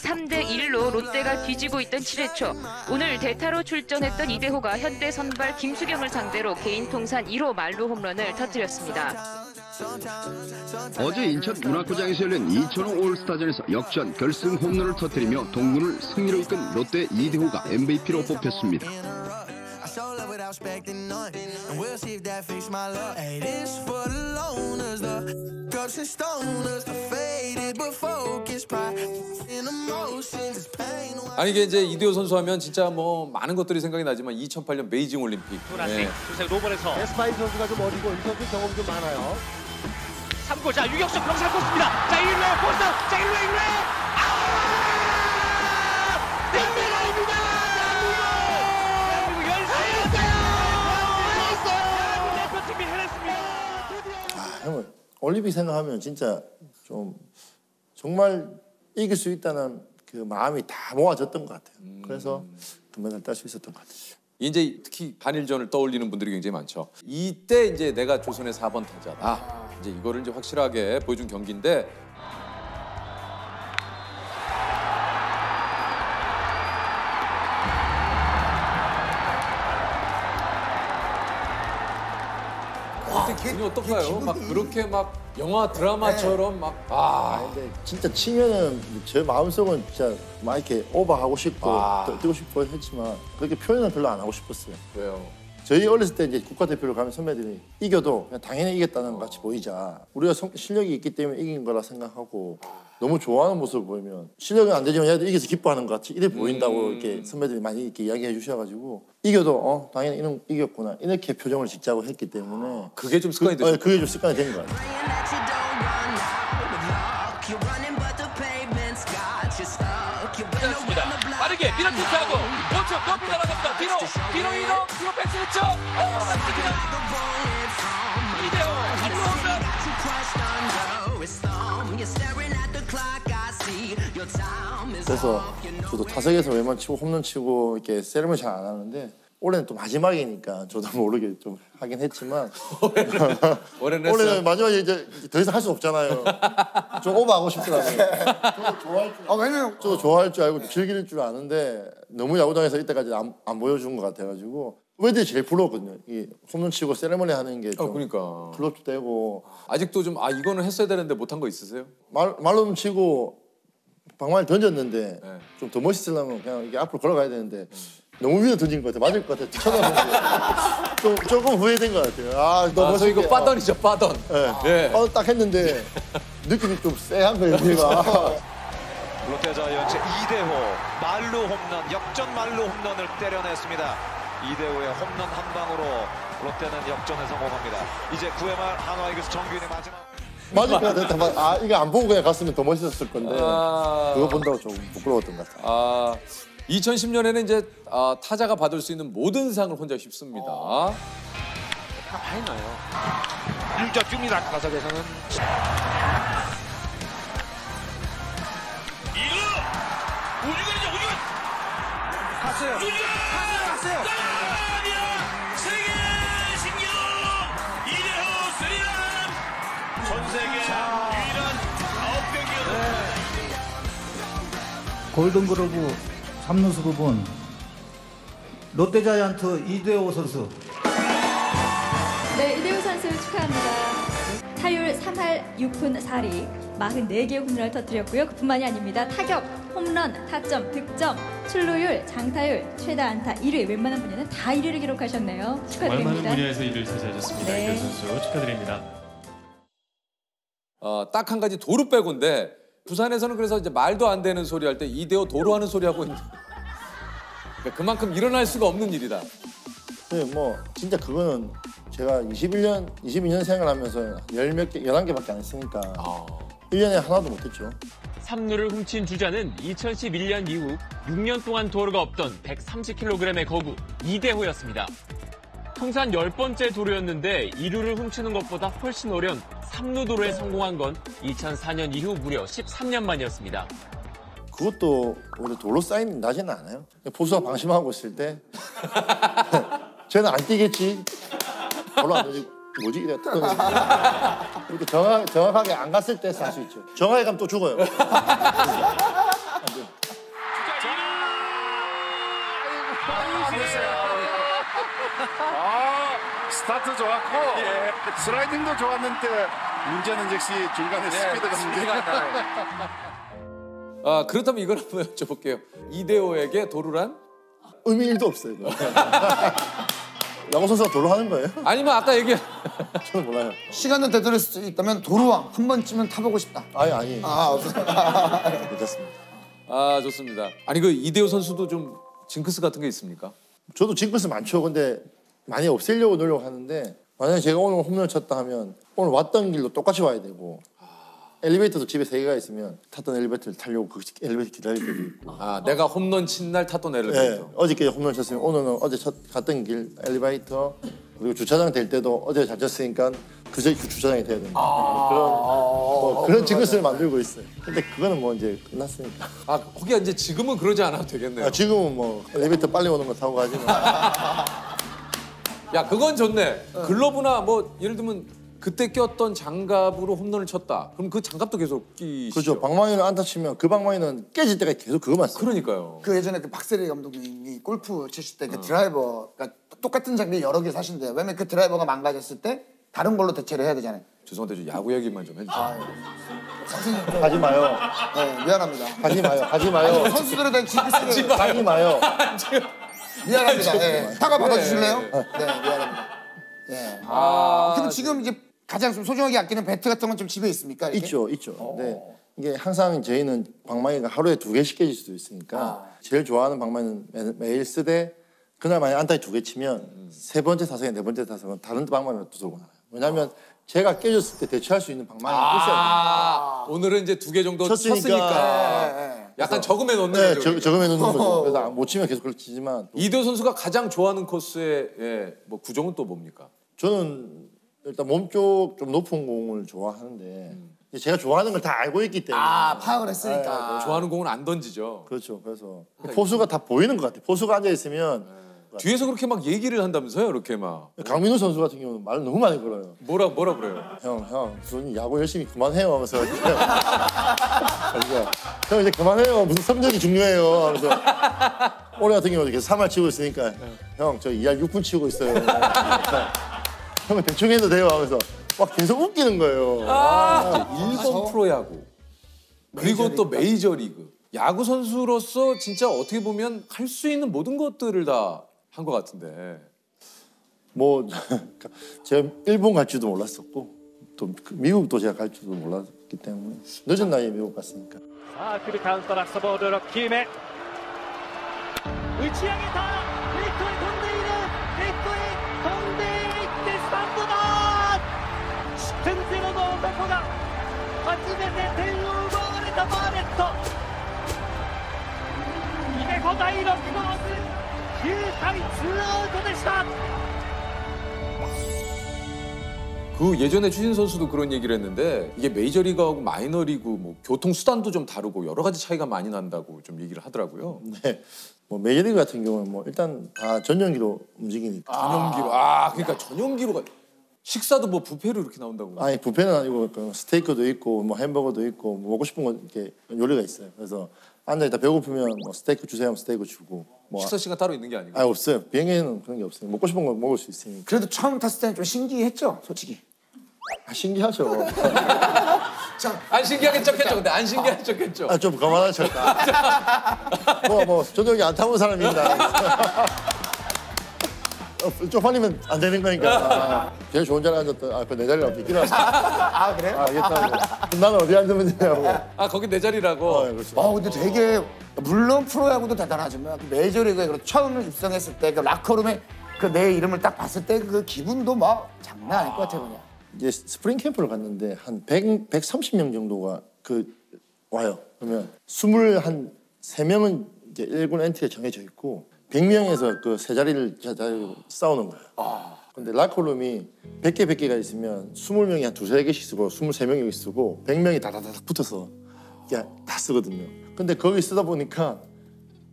3대1로 롯데가 뒤지고 있던 7회 초 오늘 대타로 출전했던 이대호가 현대 선발 김수경을 상대로 개인 통산 1호 만루 홈런을 터뜨렸습니다. 어제 인천 문학구장에서 열린 2005 올스타전에서 역전 결승 홈런을 터뜨리며 동문을 승리로 이끈 롯데 이대호가 MVP로 뽑혔습니다. 아니 이게 이제 이대호 선수 하면 진짜 뭐 많은 것들이 생각이 나지만 2008년 베이징 올림픽. 노란색 주색 로벌에서 에스파이 선수가 좀 어리고 이 선수 경험이 좀 많아요. 3구 자 유격수 그럼 잡고 있습니다. 자 1루에 포스트 자 1루에 대한민국입니다. 대한민국 열세였어요. 대표팀이 해냈습니다. 형은 올림픽 생각하면 진짜 좀 정말 이길 수 있다는 그 마음이 다 모아졌던 것 같아요. 그래서 금메달 딸 수 있었던 것 같아요. 이제 특히 한일전을 떠올리는 분들이 굉장히 많죠. 이때 이제 내가 조선의 4번 타자다. 이제 이거를 이제 확실하게 보여준 경기인데. 기분이 어떨까요? 막 그렇게 막 영화 드라마처럼 막 근데 진짜 치면은 제 마음속은 진짜 막 이렇게 오버하고 싶고 뛰고 싶고 했지만 그렇게 표현을 별로 안 하고 싶었어요. 왜요? 저희 어렸을 때 이제 국가대표로 가면 선배들이 이겨도 그냥 당연히 이겼다는 것 같이 보이자. 우리가 실력이 있기 때문에 이긴 거라 생각하고 너무 좋아하는 모습을 보이면 실력은 안 되지만 얘들 이겨서 기뻐하는 것 같이 이래 보인다고 이렇게 선배들이 많이 이렇게 이야기해 주셔가지고 이겨도 당연히 이런 이겼구나 이렇게 표정을 짓자고 했기 때문에 그게 좀 습관이 되죠. 그게 좀 습관이 된 것 같아요. 빠르게 밀어붙이고 오쪽 높이 날아갑니다. 뒤로 패스했죠. 이대호 그래서 저도 타석에서 외만 치고 홈런 치고 이렇게 세레머니 잘 안 하는데 올해는 또 마지막이니까 저도 모르게 좀 하긴 했지만 올해는 마지막에 이제 더 이상 할 수 없잖아요. 좀 오버하고 싶더라고요. 저도 좋아할 줄 왜냐면 저도 좋아할 줄 알고 즐길 줄 아는데 너무 야구장에서 이때까지 안 보여준 것 같아가지고 왜들 제일 부러웠거든요. 이 홈런 치고 세레머니 하는 게 좀 그러니까 클럽도 되고 아직도 좀 이거는 했어야 되는데 못한 거 있으세요? 말로 치고 방망이 던졌는데 좀 더 멋있으려면 그냥 이게 앞으로 걸어가야 되는데 너무 위로 던진 것 같아. 맞을 것 같아. 쳐다보고 조금 후회된 것 같아요. 너무 이거 빠던이죠, 빠던. 네. 빠던 딱 했는데 느낌이 좀 쎄한 거예요. 우리가. 롯데 자이언츠 이대호 말루 홈런, 역전 말루 홈런을 때려냈습니다. 이대호의 홈런 한 방으로 롯데는 역전에 성공합니다. 이제 9회 말 한화 이글스 정규인의 마지막. 맞을 것 같아. 이거 안 보고 그냥 갔으면 더 멋있었을 건데 그거 본다고 좀 부끄러웠던 것 같아요. 2010년에는 이제 타자가 받을 수 있는 모든 상을 혼자 휩습니다. 다 많이 나요. 1점 줍니다. 타석에서는. 우주가 갔어요. 갔어요. 세계 신기록 이대호 스리런 전 세계 유일한 9경기였습니다. 골든그러브 3루수 부분 롯데자이언트 이대호 선수. 네, 이대호 선수 축하합니다. 타율 3할 6푼 4리 44개 홈런을 터뜨렸고요. 그뿐만이 아닙니다. 타격, 홈런, 타점, 득점, 출루율, 장타율, 최다 안타 1위, 웬만한 분야는 다 1위를 기록하셨네요. 축하드립니다. 많은 분야에서 1위를 차지하셨습니다. 네. 이대호 선수 축하드립니다. 딱 한 가지 도루 빼고인데 부산에서는 그래서 이제 말도 안 되는 소리 할 때 이대호 도루하는 소리 하고 있는. 그만큼 일어날 수가 없는 일이다. 네, 뭐 진짜 그거는 제가 22년 생활하면서 11개, 11개밖에 안 했으니까 1년에 하나도 못했죠. 3루를 훔친 주자는 2011년 이후 6년 동안 도루가 없던 130kg의 거구 이대호였습니다. 통산 10번째 도루였는데 2루를 훔치는 것보다 훨씬 어려운 3루 도루에 성공한 건 2004년 이후 무려 13년 만이었습니다. 그것도 오히려 도로 사인 나지는 않아요. 포수가 방심하고 있을 때 쟤는 안 뛰겠지. 별로 안 되지. 뭐지? 이래 이렇게 정확하게 안 갔을 때 살 수 있죠. 정확하게 가면 또 죽어요. 스타트 좋았고 슬라이딩도 좋았는데 문제는 역시 중간에 스피드가 문제가 아 그렇다면 이걸 한번 여쭤볼게요. 이대호에게 도루란? 의미 1도 없어요. 야구 선수가 도루 하는 거예요? 아니면 아까 얘기한 저는 몰라요. 시간을 되돌릴 수 있다면 도루왕 한 번쯤은 타보고 싶다. 아니에요. 괜찮습니다. 아 좋습니다. 아니 그 이대호 선수도 좀 징크스 같은 게 있습니까? 저도 징크스 많죠. 근데 많이 없애려고 노력하는데 만약에 제가 오늘 홈런을 쳤다 하면 오늘 왔던 길로 똑같이 와야 되고 엘리베이터도 집에 3개가 있으면 탔던 엘리베이터를 타려고 그 엘리베이터 기다릴 때도 있고. 아 내가 홈런 친 날 탔던 엘리베이터. 네, 어저께 홈런 쳤으면 오늘은 어제 갔던 길 엘리베이터 그리고 주차장 될 때도 어제 잘 쳤으니까 그 주차장이 돼야 된다. 그런 징크스를 만들고 있어요. 근데 그거는 뭐 이제 끝났으니까. 아 거기가 이제 지금은 그러지 않아도 되겠네요. 지금은 뭐 엘리베이터 빨리 오는 거 타고 가지 뭐. 야 그건 좋네. 글러브나 뭐 예를 들면 그때 꼈던 장갑으로 홈런을 쳤다. 그럼 그 장갑도 계속 끼시죠? 그렇죠. 방망이를 안타 치면 그 방망이는 깨질 때까지 계속 그거만 써요. 그러니까요. 그 예전에 그 박세리 감독님이 골프 치실 때 그 드라이버 그러니까 똑같은 장비 여러 개 사신대요. 왜냐면 그 드라이버가 망가졌을 때 다른 걸로 대체를 해야 되잖아요. 죄송한데 좀 야구 얘기만 좀 해주세요. 선생님 가지 마요. 네 미안합니다. 가지 마요. 가지 마요. 선수들에 대한 징크스를 가지 마요. 미안합니다. 네. 사과 받아주실래요? 네 미안합니다. 네. 그럼 지금 이제 가장 좀 소중하게 아끼는 배트 같은 건 좀 집에 있습니까? 이렇게? 있죠. 네. 이게 항상 저희는 방망이가 하루에 2개씩 깨질 수도 있으니까 제일 좋아하는 방망이는 매일 쓰되 그날 만약 안타에 2개 치면 3번째 타석에 4번째 타석은 다른 방망이를 또 들고 나와요. 왜냐하면 제가 깨졌을 때 대처할 수 있는 방망이를 있어야 돼요. 오늘은 이제 2개 정도 쳤으니까 약간 적음해 놓는 거죠. 적음해 놓는 거죠. 그래서 못 치면 계속 그렇게 치지만 이대호 선수가 가장 좋아하는 코스의 뭐 구종은 또 뭡니까? 저는 일단 몸쪽 좀 높은 공을 좋아하는데 제가 좋아하는 걸 다 알고 있기 때문에 파악을 했으니까 좋아하는 공은 안 던지죠. 그렇죠. 그래서 포수가 다 보이는 것 같아요. 포수가 앉아 있으면 뒤에서 그렇게 막 얘기를 한다면서요, 이렇게 막. 강민호 선수 같은 경우는 말을 너무 많이 걸어요. 뭐라 그래요? 형, 전 야구 열심히 그만해요 하면서 형 이제 그만해요. 무슨 성적이 중요해요 하면서 올해 같은 경우는 계속 3할 치고 있으니까 형 저 2할 6분 치고 있어요. 형은 대충 해도 돼요 하면서 막 계속 웃기는 거예요. 일본 프로야구 그리고 또 메이저리그 야구 선수로서 진짜 어떻게 보면 할 수 있는 모든 것들을 다 한 것 같은데 뭐 제가 일본 갈 줄도 몰랐었고 또 미국도 제가 갈 줄도 몰랐기 때문에 늦은 나이에 미국 갔으니까. さあ来るカウントラストボール6球目打ち上げたレフトへ飛んでいるレフトへ飛んでいってスタンドだ失点ゼロの男が初めて点を奪われたバーレットイデホ第6号9回ツーアウトでした。 그 예전에 추신 선수도 그런 얘기를 했는데 이게 메이저리그하고 마이너리그 뭐 교통 수단도 좀 다르고 여러 가지 차이가 많이 난다고 좀 얘기를 하더라고요. 네. 뭐 메이저리그 같은 경우는 뭐 일단 다 전용기로 움직이니까. 전용기로. 그러니까 전용기로가 식사도 뭐 뷔페로 이렇게 나온다고. 아니 뷔페는 아니고 스테이크도 있고 뭐 햄버거도 있고 뭐 먹고 싶은 거 이렇게 요리가 있어요. 그래서 앉아 있다 배고프면 뭐 스테이크 주세요 하면 스테이크 주고. 뭐 식사 시간 따로 있는 게 아니고. 없어요. 비행기에는 그런 게 없어요. 먹고 싶은 거 먹을 수 있으니까. 그래도 처음 탔을 때는 좀 신기했죠, 솔직히. 신기하죠. 안 신기하게 쳤겠죠, 근데 안 신기하게 쳤겠죠. 좀 그만하자 쳤다. 뭐 저녁에 안 타본 사람입니다. 쪽팔리면 안 되는 거니까. 제일 좋은 자리에 앉았다. 그 내 자리라고 비키라. 그래? 알겠다. 나는 어디 앉으면 되냐고. 거기 내 자리라고. 그렇죠. 근데 되게 물론 프로야구도 대단하지만 그 메이저리그에 처음 입성했을 때 그 라커룸에 그 내 이름을 딱 봤을 때 그 기분도 막 장난 아닐 것 같아요, 그냥. 이제 스프링 캠프를 갔는데 한 130명 정도가 와요. 그러면 23명은 이제 1군 엔트리에 정해져 있고 100명에서 그 세 자리를 싸우는 거예요. 근데 라커룸이 100개가 있으면 20명이 한 2-3개씩 쓰고 23명이 쓰고 100명이 다다닥 붙어서 그냥 다 쓰거든요. 근데 거기 쓰다 보니까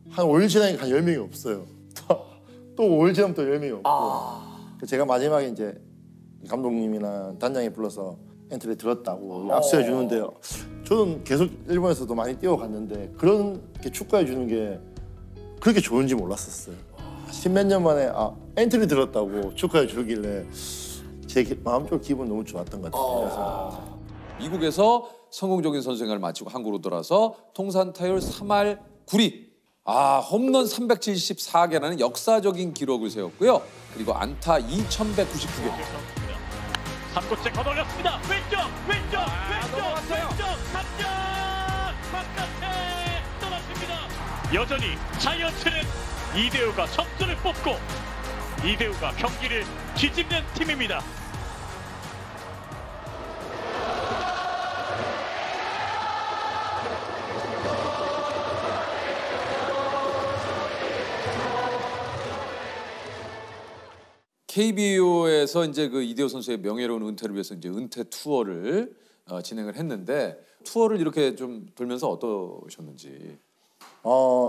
한 5일 지나니까 한 10명이 없어요. 또 5일 지나면 또 10명이 없고. 제가 마지막에 이제 감독님이나 단장이 불러서 엔트리 들었다고 악수해 주는데요. 저는 계속 일본에서도 많이 뛰어갔는데 그렇게 축구해 주는 게 그렇게 좋은지 몰랐었어요. 10몇 년 만에 엔트리 들었다고 축하해 주길래 제 마음적으로 기분 너무 좋았던 것 같아요. 그래서 미국에서 성공적인 선수 생활을 마치고 한국으로 돌아서 통산 타율 3할 9리, 홈런 374개라는 역사적인 기록을 세웠고요. 그리고 안타 2,199개. 3구째 걷어올렸습니다. 왼쪽 3점 바깥에 떨어집니다. 여전히 자이언츠는 이대호가 점수를 뽑고 이대호가 경기를 뒤집는 팀입니다. KBO에서 이제 그 이대호 선수의 명예로운 은퇴를 위해서 이제 은퇴 투어를 진행을 했는데 투어를 이렇게 좀 돌면서 어떠셨는지?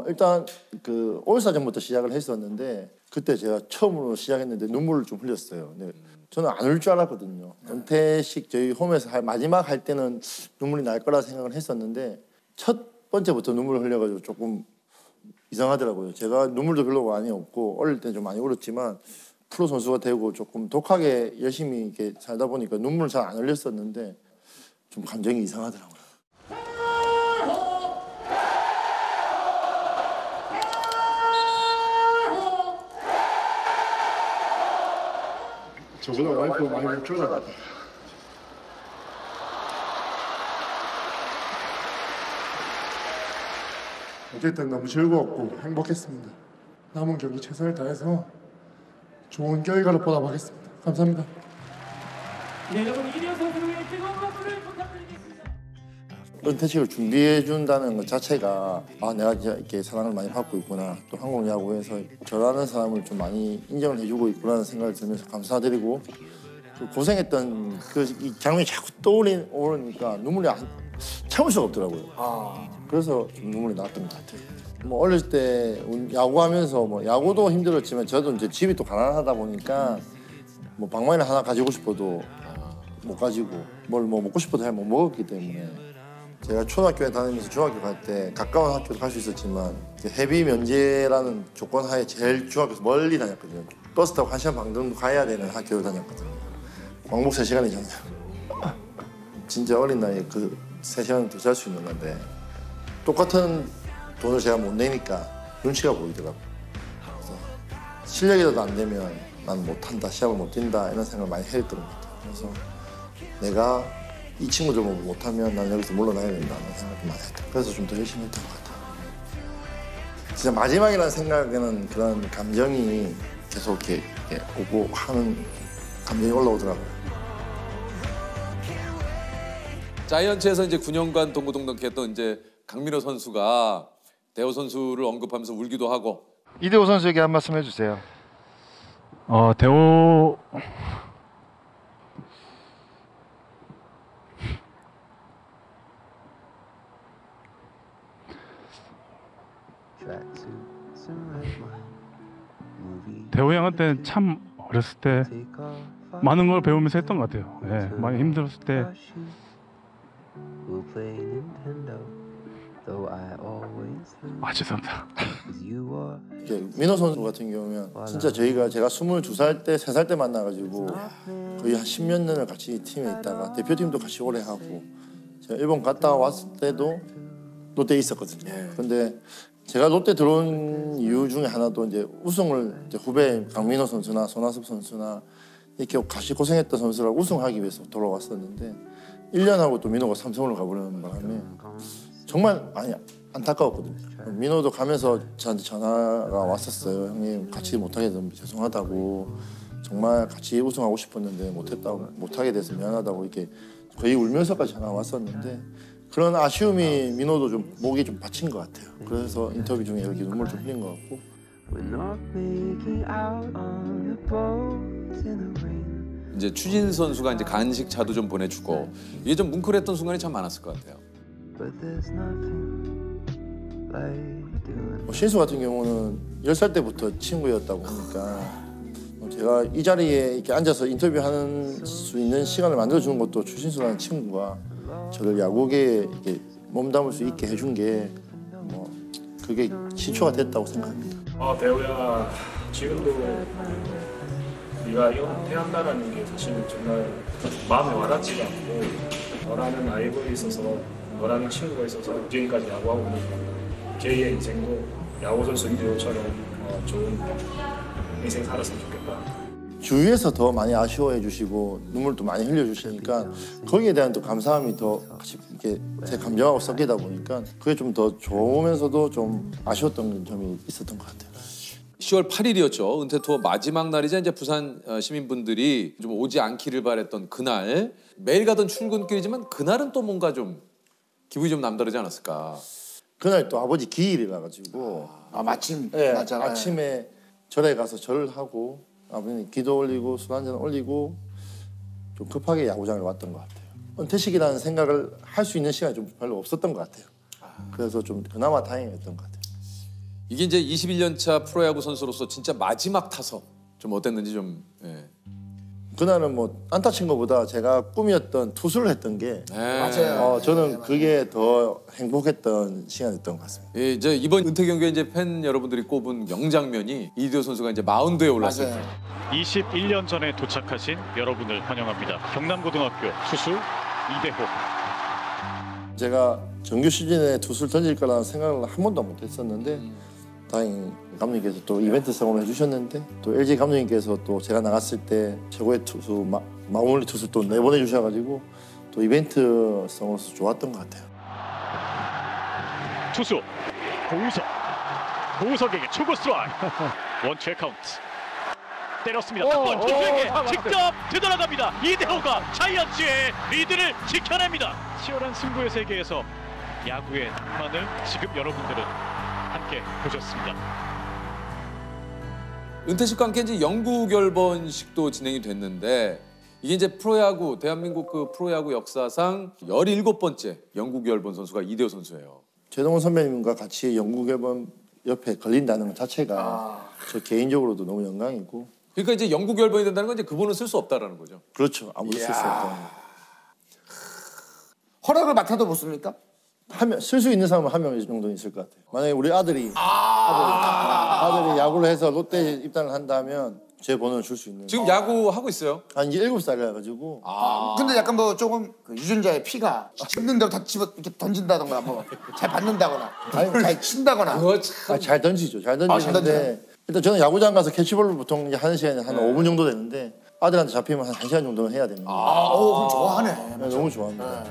일단 그 올스타전부터 시작을 했었는데 그때 제가 처음으로 시작했는데 눈물을 좀 흘렸어요. 근데 저는 안 울 줄 알았거든요. 은퇴식 저희 홈에서 마지막 할 때는 눈물이 날 거라 생각을 했었는데 첫 번째부터 눈물을 흘려가지고 조금 이상하더라고요. 제가 눈물도 별로 많이 없고 어릴 때 좀 많이 울었지만 프로 선수가 되고 조금 독하게 열심히 이렇게 살다 보니까 눈물을 잘 안 흘렸었는데 좀 감정이 이상하더라고요. 저보다 와이프가 많이 못 쫄아. 어쨌든 너무 즐거웠고 행복했습니다. 남은 경기 최선을 다해서 좋은 결과를 보답하겠습니다. 감사합니다. 네, 여러분 이대호 선수의 뜨거운 박수를 부탁드리겠습니다. 은퇴식을 준비해 준다는 것 자체가 내가 진짜 이렇게 사랑을 많이 받고 있구나. 또 한국 야구에서 저라는 사람을 좀 많이 인정을 해주고 있구나라는 생각을 들면서 감사드리고 그 고생했던 이 장면이 자꾸 떠오르니까 눈물이 참을 수가 없더라고요. 그래서 좀 눈물이 났던 것 같아요. 뭐 어릴 때 야구하면서 뭐 야구도 힘들었지만 저도 이제 집이 또 가난하다 보니까 뭐 방망이를 하나 가지고 싶어도 못 가지고 뭘 뭐 먹고 싶어도 잘 못 먹었기 때문에 제가 초등학교에 다니면서 중학교 갈 때 가까운 학교도 갈 수 있었지만 해비 면제라는 조건 하에 제일 중학교에서 멀리 다녔거든요. 버스 타고 1시간 반 정도 가야 되는 학교를 다녔거든요. 왕복 3시간이잖아요. 진짜 어린 나이에 그 3시간 더 잘 수 있는 건데 똑같은 돈을 제가 못 내니까 눈치가 보이더라고요. 그래서 실력이라도 안 되면 난 못한다, 시합을 못 뛴다 이런 생각을 많이 했던 것 같아요. 그래서 내가 이 친구들 못하면 난 여기서 물러나야 된다는 생각을 많이 했다. 그래서 좀 더 열심히 했던 것 같아요. 진짜 마지막이라는 생각에는 그런 감정이 계속 이렇게 오고 하는 감정이 올라오더라고요. 자이언츠에서 이제 9년간 동고동락했던 이제 강민호 선수가 대호 선수를 언급하면서 울기도 하고. 이대호 선수에게 한 말씀 해주세요. 대호 대호 형한테는 참 어렸을 때 많은 걸 배우면서 했던 것 같아요. 예, 많이 힘들었을 때 죄송합니다. 민호 선수 같은 경우면 진짜 제가 22살 때, 3살 때 만나가지고 거의 한 10몇 년을 같이 팀에 있다가 대표팀도 같이 오래 하고 제가 일본 갔다 왔을 때도 롯데에 있었거든요. 근데 제가 롯데 들어온 이유 중에 하나도 이제 우승을 이제 후배 강민호 선수나 손아섭 선수나 이렇게 같이 고생했던 선수랑 우승하기 위해서 돌아왔었는데 1년 하고 또 민호가 삼성으로 가버리는 바람에 정말 많이 안타까웠거든요. 민호도 가면서 저한테 전화가 왔었어요. 형님 같이 못하게 돼서 죄송하다고 정말 같이 우승하고 싶었는데 못하게 돼서 미안하다고 이렇게 거의 울면서까지 전화 왔었는데 그런 아쉬움이 민호도 좀 목이 좀 받친 것 같아요. 그래서 인터뷰 중에 이렇게 눈물 좀 흘린 것 같고. 이제 추진 선수가 이제 간식 차도 좀 보내주고 이게 좀 뭉클했던 순간이 참 많았을 것 같아요. 신수 같은 경우는 10살 때부터 친구였다고 하니까 제가 이 자리에 이렇게 앉아서 인터뷰하는 수 있는 시간을 만들어주는 것도 추신수라는 친구가 저를 야구계에 이렇게 몸담을 수 있게 해준 게 뭐 그게 시초가 됐다고 생각합니다. 대호야, 지금도 네가 은퇴한다라는 게 사실 정말 마음에 와닿지가 않고 너라는 아이가 있어서 너라는 친구가 있어서 지금까지 야구하고 있는 제2의 인생도 야구 선수 이대호처럼 좋은 인생 살았으면 좋겠다. 주위에서 더 많이 아쉬워해 주시고 눈물도 많이 흘려 주시니까 거기에 대한 또 감사함이 더 같이 이렇게 제 감정하고 섞이다 보니까 그게 좀 더 좋으면서도 좀 아쉬웠던 점이 있었던 것 같아요. 10월 8일이었죠. 은퇴 투어 마지막 날이자 이제 부산 시민분들이 좀 오지 않기를 바랬던 그날 매일 가던 출근길이지만 그날은 또 뭔가 좀 기분이 좀 남다르지 않았을까. 그날 또 아버지 기일이라 가지고 마침 네, 맞아. 아침에 절에 가서 절을 하고 아버님 기도 올리고 술 한잔 올리고 좀 급하게 야구장을 왔던 것 같아요. 은퇴식이라는 생각을 할 수 있는 시간이 좀 별로 없었던 것 같아요. 그래서 좀 그나마 다행이었던 것 같아요. 이게 이제 21년차 프로야구 선수로서 진짜 마지막 타석 좀 어땠는지 좀. 예. 그날은 뭐 안타 친 것보다 제가 꿈이었던 투수를 했던 게 맞아요. 저는 그게 더 행복했던 시간이었던 것 같습니다. 예, 이제 이번 은퇴 경기에 이제 팬 여러분들이 꼽은 명장면이 이대호 선수가 이제 마운드에 올랐을 때. 21년 전에 도착하신 여러분을 환영합니다. 경남고등학교 투수 이대호. 제가 정규 시즌에 투수를 던질 거라는 생각을 한 번도 못 했었는데 다행히 감독님께서 또 이벤트 성공을 해주셨는데 또 LG 감독님께서 또 제가 나갔을 때 최고의 투수 마무리 투수 또 내보내 주셔가지고 또 이벤트 성으로서 좋았던 것 같아요. 투수 고우석에게 초구 스트라이크. 원투의 카운트. 때렸습니다. 한번 투수에게 직접 되돌아갑니다. 이대호가 자이언츠의 리드를 지켜냅니다. 치열한 승부의 세계에서 야구의 낭만을 지금 여러분들은 함께 보셨습니다. 은퇴식과 함께 이제 영구 결번식도 진행이 됐는데 이게 이제 프로야구 대한민국 그 프로야구 역사상 17번째 영구 결번 선수가 이대호 선수예요. 최동원 선배님과 같이 영구 결번 옆에 걸린다는 것 자체가 저 개인적으로도 너무 영광이고. 그러니까 이제 영구 결번이 된다는 건 이제 그분은 쓸 수 없다라는 거죠. 그렇죠. 아무도 쓸 수 없다. 허락을 맡아도 못 씁니까? 쓸 수 있는 사람은 한 명 정도는 있을 것 같아요. 만약에 우리 아들이 야구를 해서 롯데에 입단을 한다면 제 번호를 줄 수 있는. 지금 야구 하고 있어요? 이제 7살이라 가지고. 근데 약간 뭐 조금 그 유전자의 피가 집는 대로 다 집어 이렇게 던진다던가 뭐 잘 받는다거나 잘 친다거나. 잘 던지죠. 잘 던지는데 일단 저는 야구장 가서 캐치볼을 보통 이제 하는 시간이 한 5분 정도 되는데 아들한테 잡히면 한 1시간 정도는 해야 됩니다. 그럼 좋아하네. 네, 너무 좋아합니다.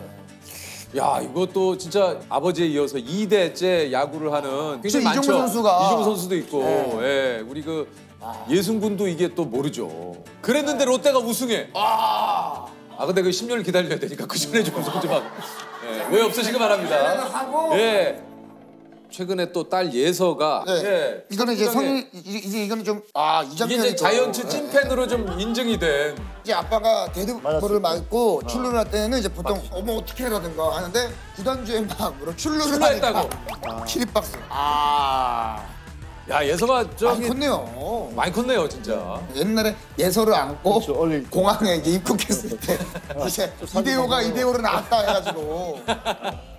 야, 이것도 진짜 아버지에 이어서 2대째 야구를 하는 굉장히 많죠. 이종우 선수가. 이종우 선수도 있고, 예, 우리 그 예순군도 이게 또 모르죠. 그랬는데 롯데가 우승해. 근데 그 10년을 기다려야 되니까 그 전에 좀 왜 없으시기 바랍니다. 예. 최근에 또 딸 예서가 이거는 이제 이제 이거는 좀 이 장면이 이게 이제 자이언츠 찐팬으로 좀 인증이 된. 이제 아빠가 데드볼을 맞고 출루를 할 때는 이제 보통 어머 어떻게 해라든가 하는데 구단주의 마음으로 출루를 하니까 키리박스. 야, 예서가 많이 컸네요. 많이 컸네요, 진짜. 옛날에 예서를 안고 공항에 이제 입국했을 때 이제 이대호를 낳았다 해가지고.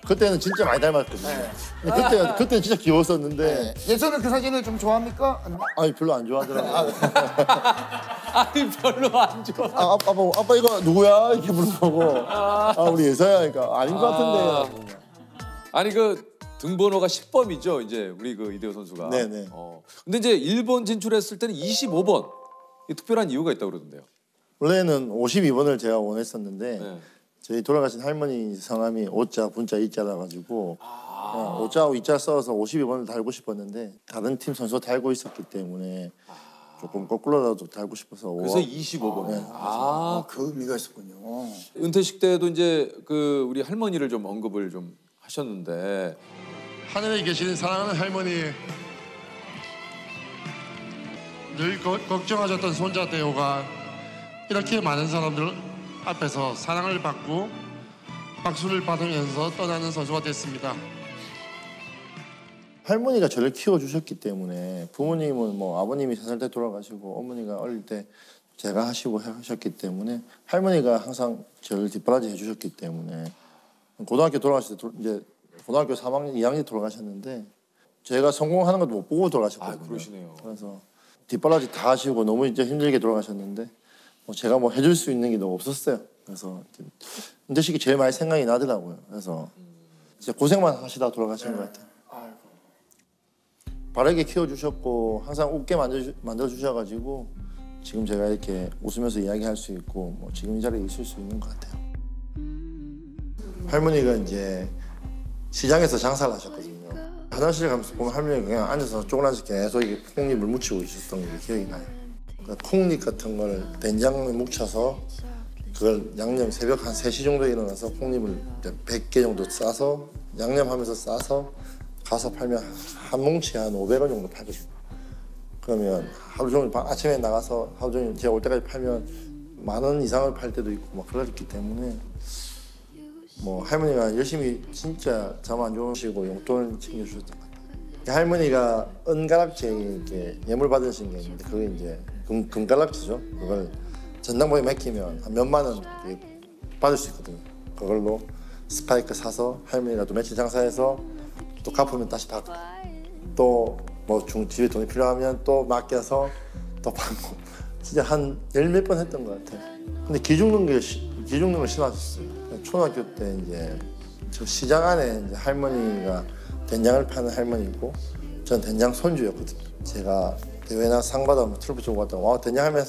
그때는 진짜 많이 닮았거든요. 그때는 진짜 귀여웠었는데. 예서는 그 사진을 좀 좋아합니까? 아니 별로 안 좋아하더라고요. 아니 별로 안 좋아. 아빠 이거 누구야? 이렇게 물어보고 우리 예서야 하니까 아닌 것 같은데. 아니 그 등번호가 10번이죠. 이제 우리 그 이대호 선수가. 네네. 근데 이제 일본 진출했을 때는 25번. 특별한 이유가 있다고 그러던데요. 원래는 52번을 제가 원했었는데 저희 돌아가신 할머니 성함이 오자, 분자, 이자라 가지고 오자하고 이자 써서 52번을 달고 싶었는데 다른 팀 선수가 달고 있었기 때문에 조금 거꾸로라도 달고 싶어서. 그래서 25번. 네. 그 의미가 있었군요. 은퇴식 때도 이제 그 우리 할머니를 좀 언급을 좀 하셨는데. 하늘에 계시는 사랑하는 할머니, 늘 걱정하셨던 손자 대호가 이렇게 많은 사람들 앞에서 사랑을 받고 박수를 받으면서 떠나는 선수가 됐습니다. 할머니가 저를 키워주셨기 때문에 부모님은 뭐 아버님이 3살 때 돌아가시고 어머니가 어릴 때 제가 하시고 하셨기 때문에 할머니가 항상 저를 뒷바라지 해주셨기 때문에 고등학교 돌아가실 때 이제 고등학교 3학년, 2학년 돌아가셨는데 제가 성공하는 것도 못 보고 돌아가셨거든요. 그러시네요. 그래서 뒷바라지 다 하시고 너무 이제 힘들게 돌아가셨는데 뭐 제가 뭐 해줄 수 있는 게 너무 없었어요. 그래서 은퇴식이 제일 많이 생각이 나더라고요. 그래서 진짜 고생만 하시다 돌아가신 것 같아요. 바르게 키워주셨고 항상 웃게 만들어주셔가지고 지금 제가 이렇게 웃으면서 이야기할 수 있고 뭐 지금 이 자리에 있을 수 있는 것 같아요. 할머니가 이제 시장에서 장사를 하셨거든요. 화장실 가면서 보면 할머니가 그냥 앉아서 쪼그라서 계속 이게 콩잎을 묻히고 있었던 게 기억이 나요. 그러니까 콩잎 같은 걸 된장에 묻혀서 그걸 양념 새벽 한 3시 정도에 일어나서 콩잎을 100개 정도 싸서 양념하면서 싸서 가서 팔면 한 뭉치에 한 500원 정도 팔거든요. 그러면 하루 종일 아침에 나가서 하루 종일 제가 올 때까지 팔면 10,000원 이상을 팔 때도 있고 막 그랬기 때문에 뭐 할머니가 열심히 진짜 잠 안 주무시고 용돈을 챙겨주셨던 것 같아요. 할머니가 은가락지에 이렇게 예물 받으신 게 있는데 그게 이제 금가락지죠. 그걸 전당포에 맡기면 한 몇만 원 받을 수 있거든요. 그걸로 스파이크 사서 할머니가 또 며칠 장사해서 또 갚으면 다시 받고 또 뭐 집에 돈이 필요하면 또 맡겨서 또 받고 진짜 한 10몇 번 했던 것 같아요. 근데 기죽는 걸 싫어하셨어요. 초등학교 때 이제 저 시장 안에 이제 할머니가 된장을 파는 할머니고 전 된장 손주였거든요. 제가 대회나 상 받으면 트로피 주고 갔다가 와 된장 할머니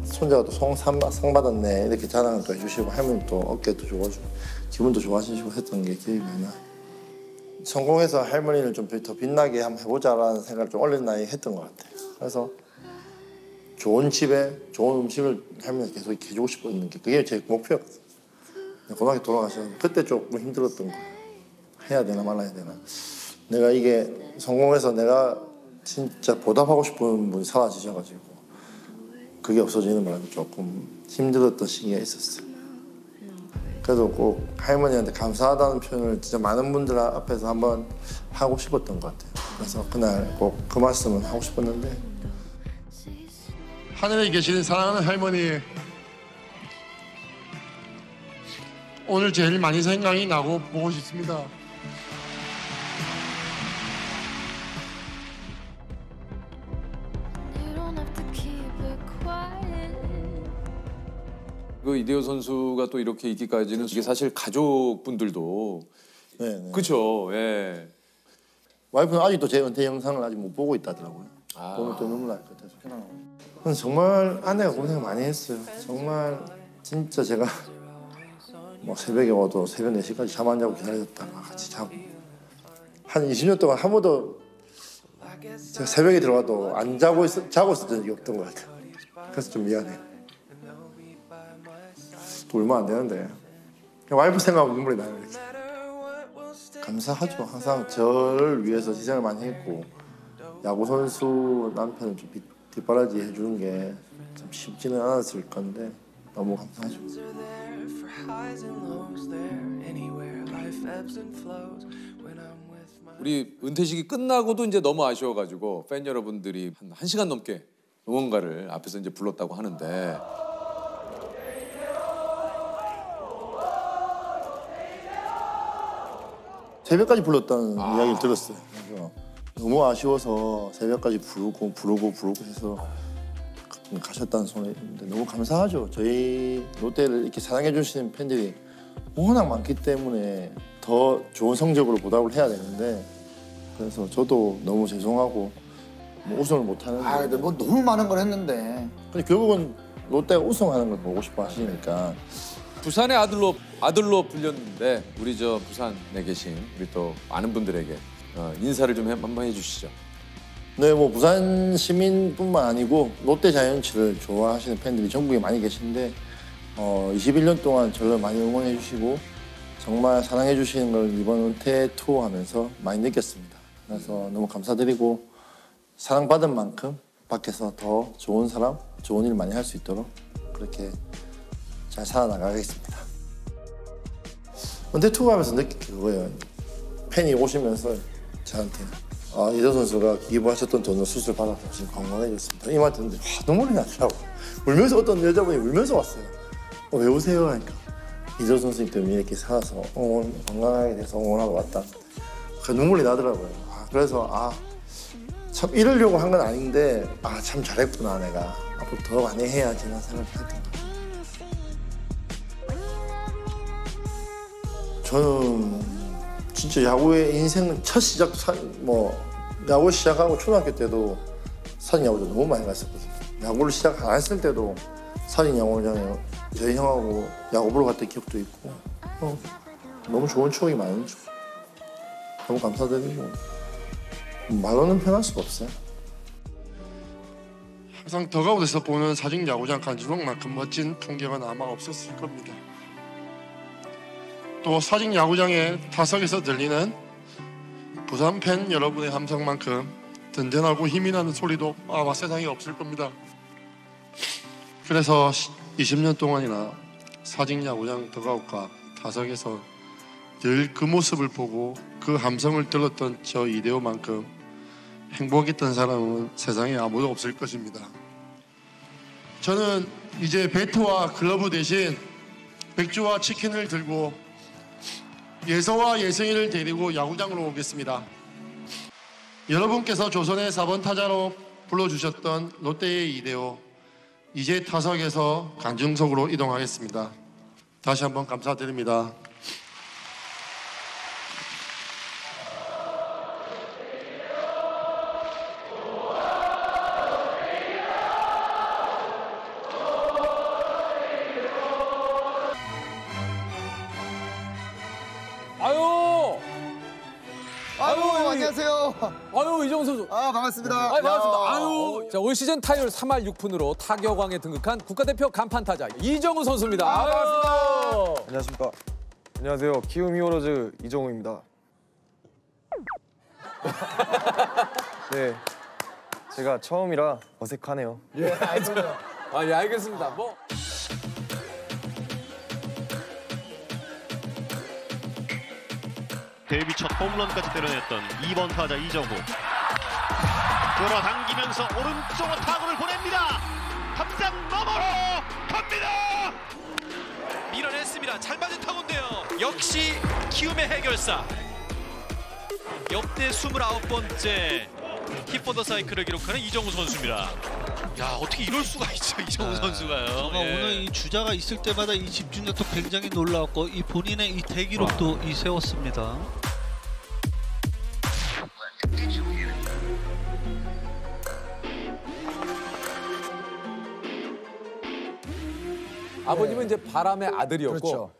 손자가 또 상 받았네 이렇게 자랑을 또 해주시고 할머니 또 어깨도 좋아주고 기분도 좋아하시고 했던 게 기억이 많이 나요. 성공해서 할머니를 좀 더 빛나게 한번 해보자라는 생각을 좀 어린 나이에 했던 것 같아요. 그래서 좋은 집에 좋은 음식을 할머니한테 계속 해주고 싶었는 게 그게 제 목표였거든요. 고등학교 돌아가셨는데 그때 조금 힘들었던 거예요. 해야 되나 말아야 되나. 내가 이게 성공해서 내가 진짜 보답하고 싶은 분이 사라지셔가지고 그게 없어지는 바람에 조금 힘들었던 시기가 있었어요. 그래도 꼭 할머니한테 감사하다는 표현을 진짜 많은 분들 앞에서 한번 하고 싶었던 것 같아요. 그래서 그날 꼭 그 말씀은 하고 싶었는데 하늘에 계시는 사랑하는 할머니, 오늘 제일 많이 생각이 나고 보고 싶습니다. 그 이대호 선수가 또 이렇게 있기까지는 이게 사실 가족분들도 그렇죠. 예. 와이프는 아직도 제 은퇴 영상을 아직 못 보고 있다더라고요. 보면 또 눈물 날 것 같아서. 근데 정말 아내가 고생 많이 했어요. 정말 진짜 제가 뭐 새벽에 와도 새벽 4시까지 잠 안 자고 기다렸다가 같이 자고 한 20년 동안 한 번도 제가 새벽에 들어가도 안 자고 있었던 적이 없던 것 같아요. 그래서 좀 미안해요. 또 얼마 안 되는데 와이프 생각하면 눈물이 나요. 이렇게. 감사하죠. 항상 저를 위해서 희생을 많이 했고 야구선수 남편을 좀 뒷바라지 해주는 게 참 쉽지는 않았을 건데 너무 감사하죠. 우리 은퇴식이 끝나고도 이제 너무 아쉬워가지고 팬 여러분들이 한 1시간 넘게 응원가를 앞에서 이제 불렀다고 하는데 새벽까지 불렀다는 이야기를 들었어요. 그래서 너무 아쉬워서 새벽까지 부르고 해서 가셨다는 소리인데 너무 감사하죠. 저희 롯데를 이렇게 사랑해 주시는 팬들이 워낙 많기 때문에 더 좋은 성적으로 보답을 해야 되는데 그래서 저도 너무 죄송하고 뭐 우승을 못하는데 근데 뭐 너무 많은 걸 했는데 근데 결국은 롯데가 우승하는 걸 보고 싶어 하시니까 부산의 아들로 불렸는데 우리 저 부산에 계신 우리 또 많은 분들에게 인사를 좀 한번 해주시죠. 네, 뭐 부산 시민뿐만 아니고 롯데 자이언츠를 좋아하시는 팬들이 전국에 많이 계신데 21년 동안 저를 많이 응원해 주시고 정말 사랑해 주시는 걸 이번 은퇴 투어 하면서 많이 느꼈습니다. 그래서 너무 감사드리고 사랑받은 만큼 밖에서 더 좋은 사람, 좋은 일 많이 할 수 있도록 그렇게 잘 살아나가겠습니다. 은퇴 투어 하면서 느낀 게 그거예요. 팬이 오시면서 저한테 이대호 선수가 기부하셨던 돈으로 수술 받아서 지금 건강해졌습니다. 이 말 듣는데 눈물이 나더라고. 울면서 어떤 여자분이 울면서 왔어요. 왜 우세요? 하니까 이대호 선수님 때문에 이렇게 살아서 건강하게 돼서 응원하고 왔다. 그 눈물이 나더라고요. 그래서 참 이러려고 한 건 아닌데 참 잘했구나 내가. 앞으로 더 많이 해야지 라는 생각을 했던 것 같아요. 저는 진짜 야구의 인생 첫 시작 야구 시작하고 초등학교 때도 사진 야구장 너무 많이 갔었거든요. 야구를 시작 안 했을 때도 사진 야구장에 저희 형하고 야구 보러 갔던 기억도 있고 너무 좋은 추억이 많죠. 너무 감사드리고 말로는 표현할 수가 없어요. 항상 더가웃에서 보는 사직 야구장 간주lok만큼 멋진 풍경은 아마 없었을 겁니다. 또 사직 야구장의 타석에서 들리는 부산 팬 여러분의 함성만큼 든든하고 힘이 나는 소리도 아마 세상에 없을 겁니다. 그래서 20년 동안이나 사직 야구장 더가웃과 타석에서 늘 그 모습을 보고 그 함성을 들었던 저 이대호만큼 행복했던 사람은 세상에 아무도 없을 것입니다. 저는 이제 배트와 글러브 대신 맥주와 치킨을 들고 예서와 예승이를 데리고 야구장으로 오겠습니다. 여러분께서 조선의 4번 타자로 불러주셨던 롯데의 이대호, 이제 타석에서 관중석으로 이동하겠습니다. 다시 한번 감사드립니다. 안녕하세요. 이정우 선수. 반갑습니다. 반갑습니다. 자, 올 시즌 타율 3할 6푼으로 타격왕에 등극한 국가대표 간판 타자 이정우 선수입니다. 반갑습니다. 안녕하십니까. 안녕하세요. 키움 히어로즈 이정우입니다. 네, 제가 처음이라 어색하네요. 예, 알겠습니다. 예, 알겠습니다. 데뷔 첫 홈런까지 때려냈던 2번 타자 이정우. 끌어당기면서 오른쪽으로 타구를 보냅니다. 담장 너머로 갑니다. 밀어냈습니다. 잘 맞은 타구인데요. 역시 키움의 해결사. 역대 29번째 힙포더 사이클을 기록하는 이정우 선수입니다. 야, 어떻게 이럴 수가 있죠, 이정우 선수가요. 정말 예. 오늘 이 주자가 있을 때마다 이 집중력도 굉장히 놀라웠고 이 본인의 이 대기록도 이 세웠습니다. 아버님은 이제 바람의 아들이었고 그렇죠.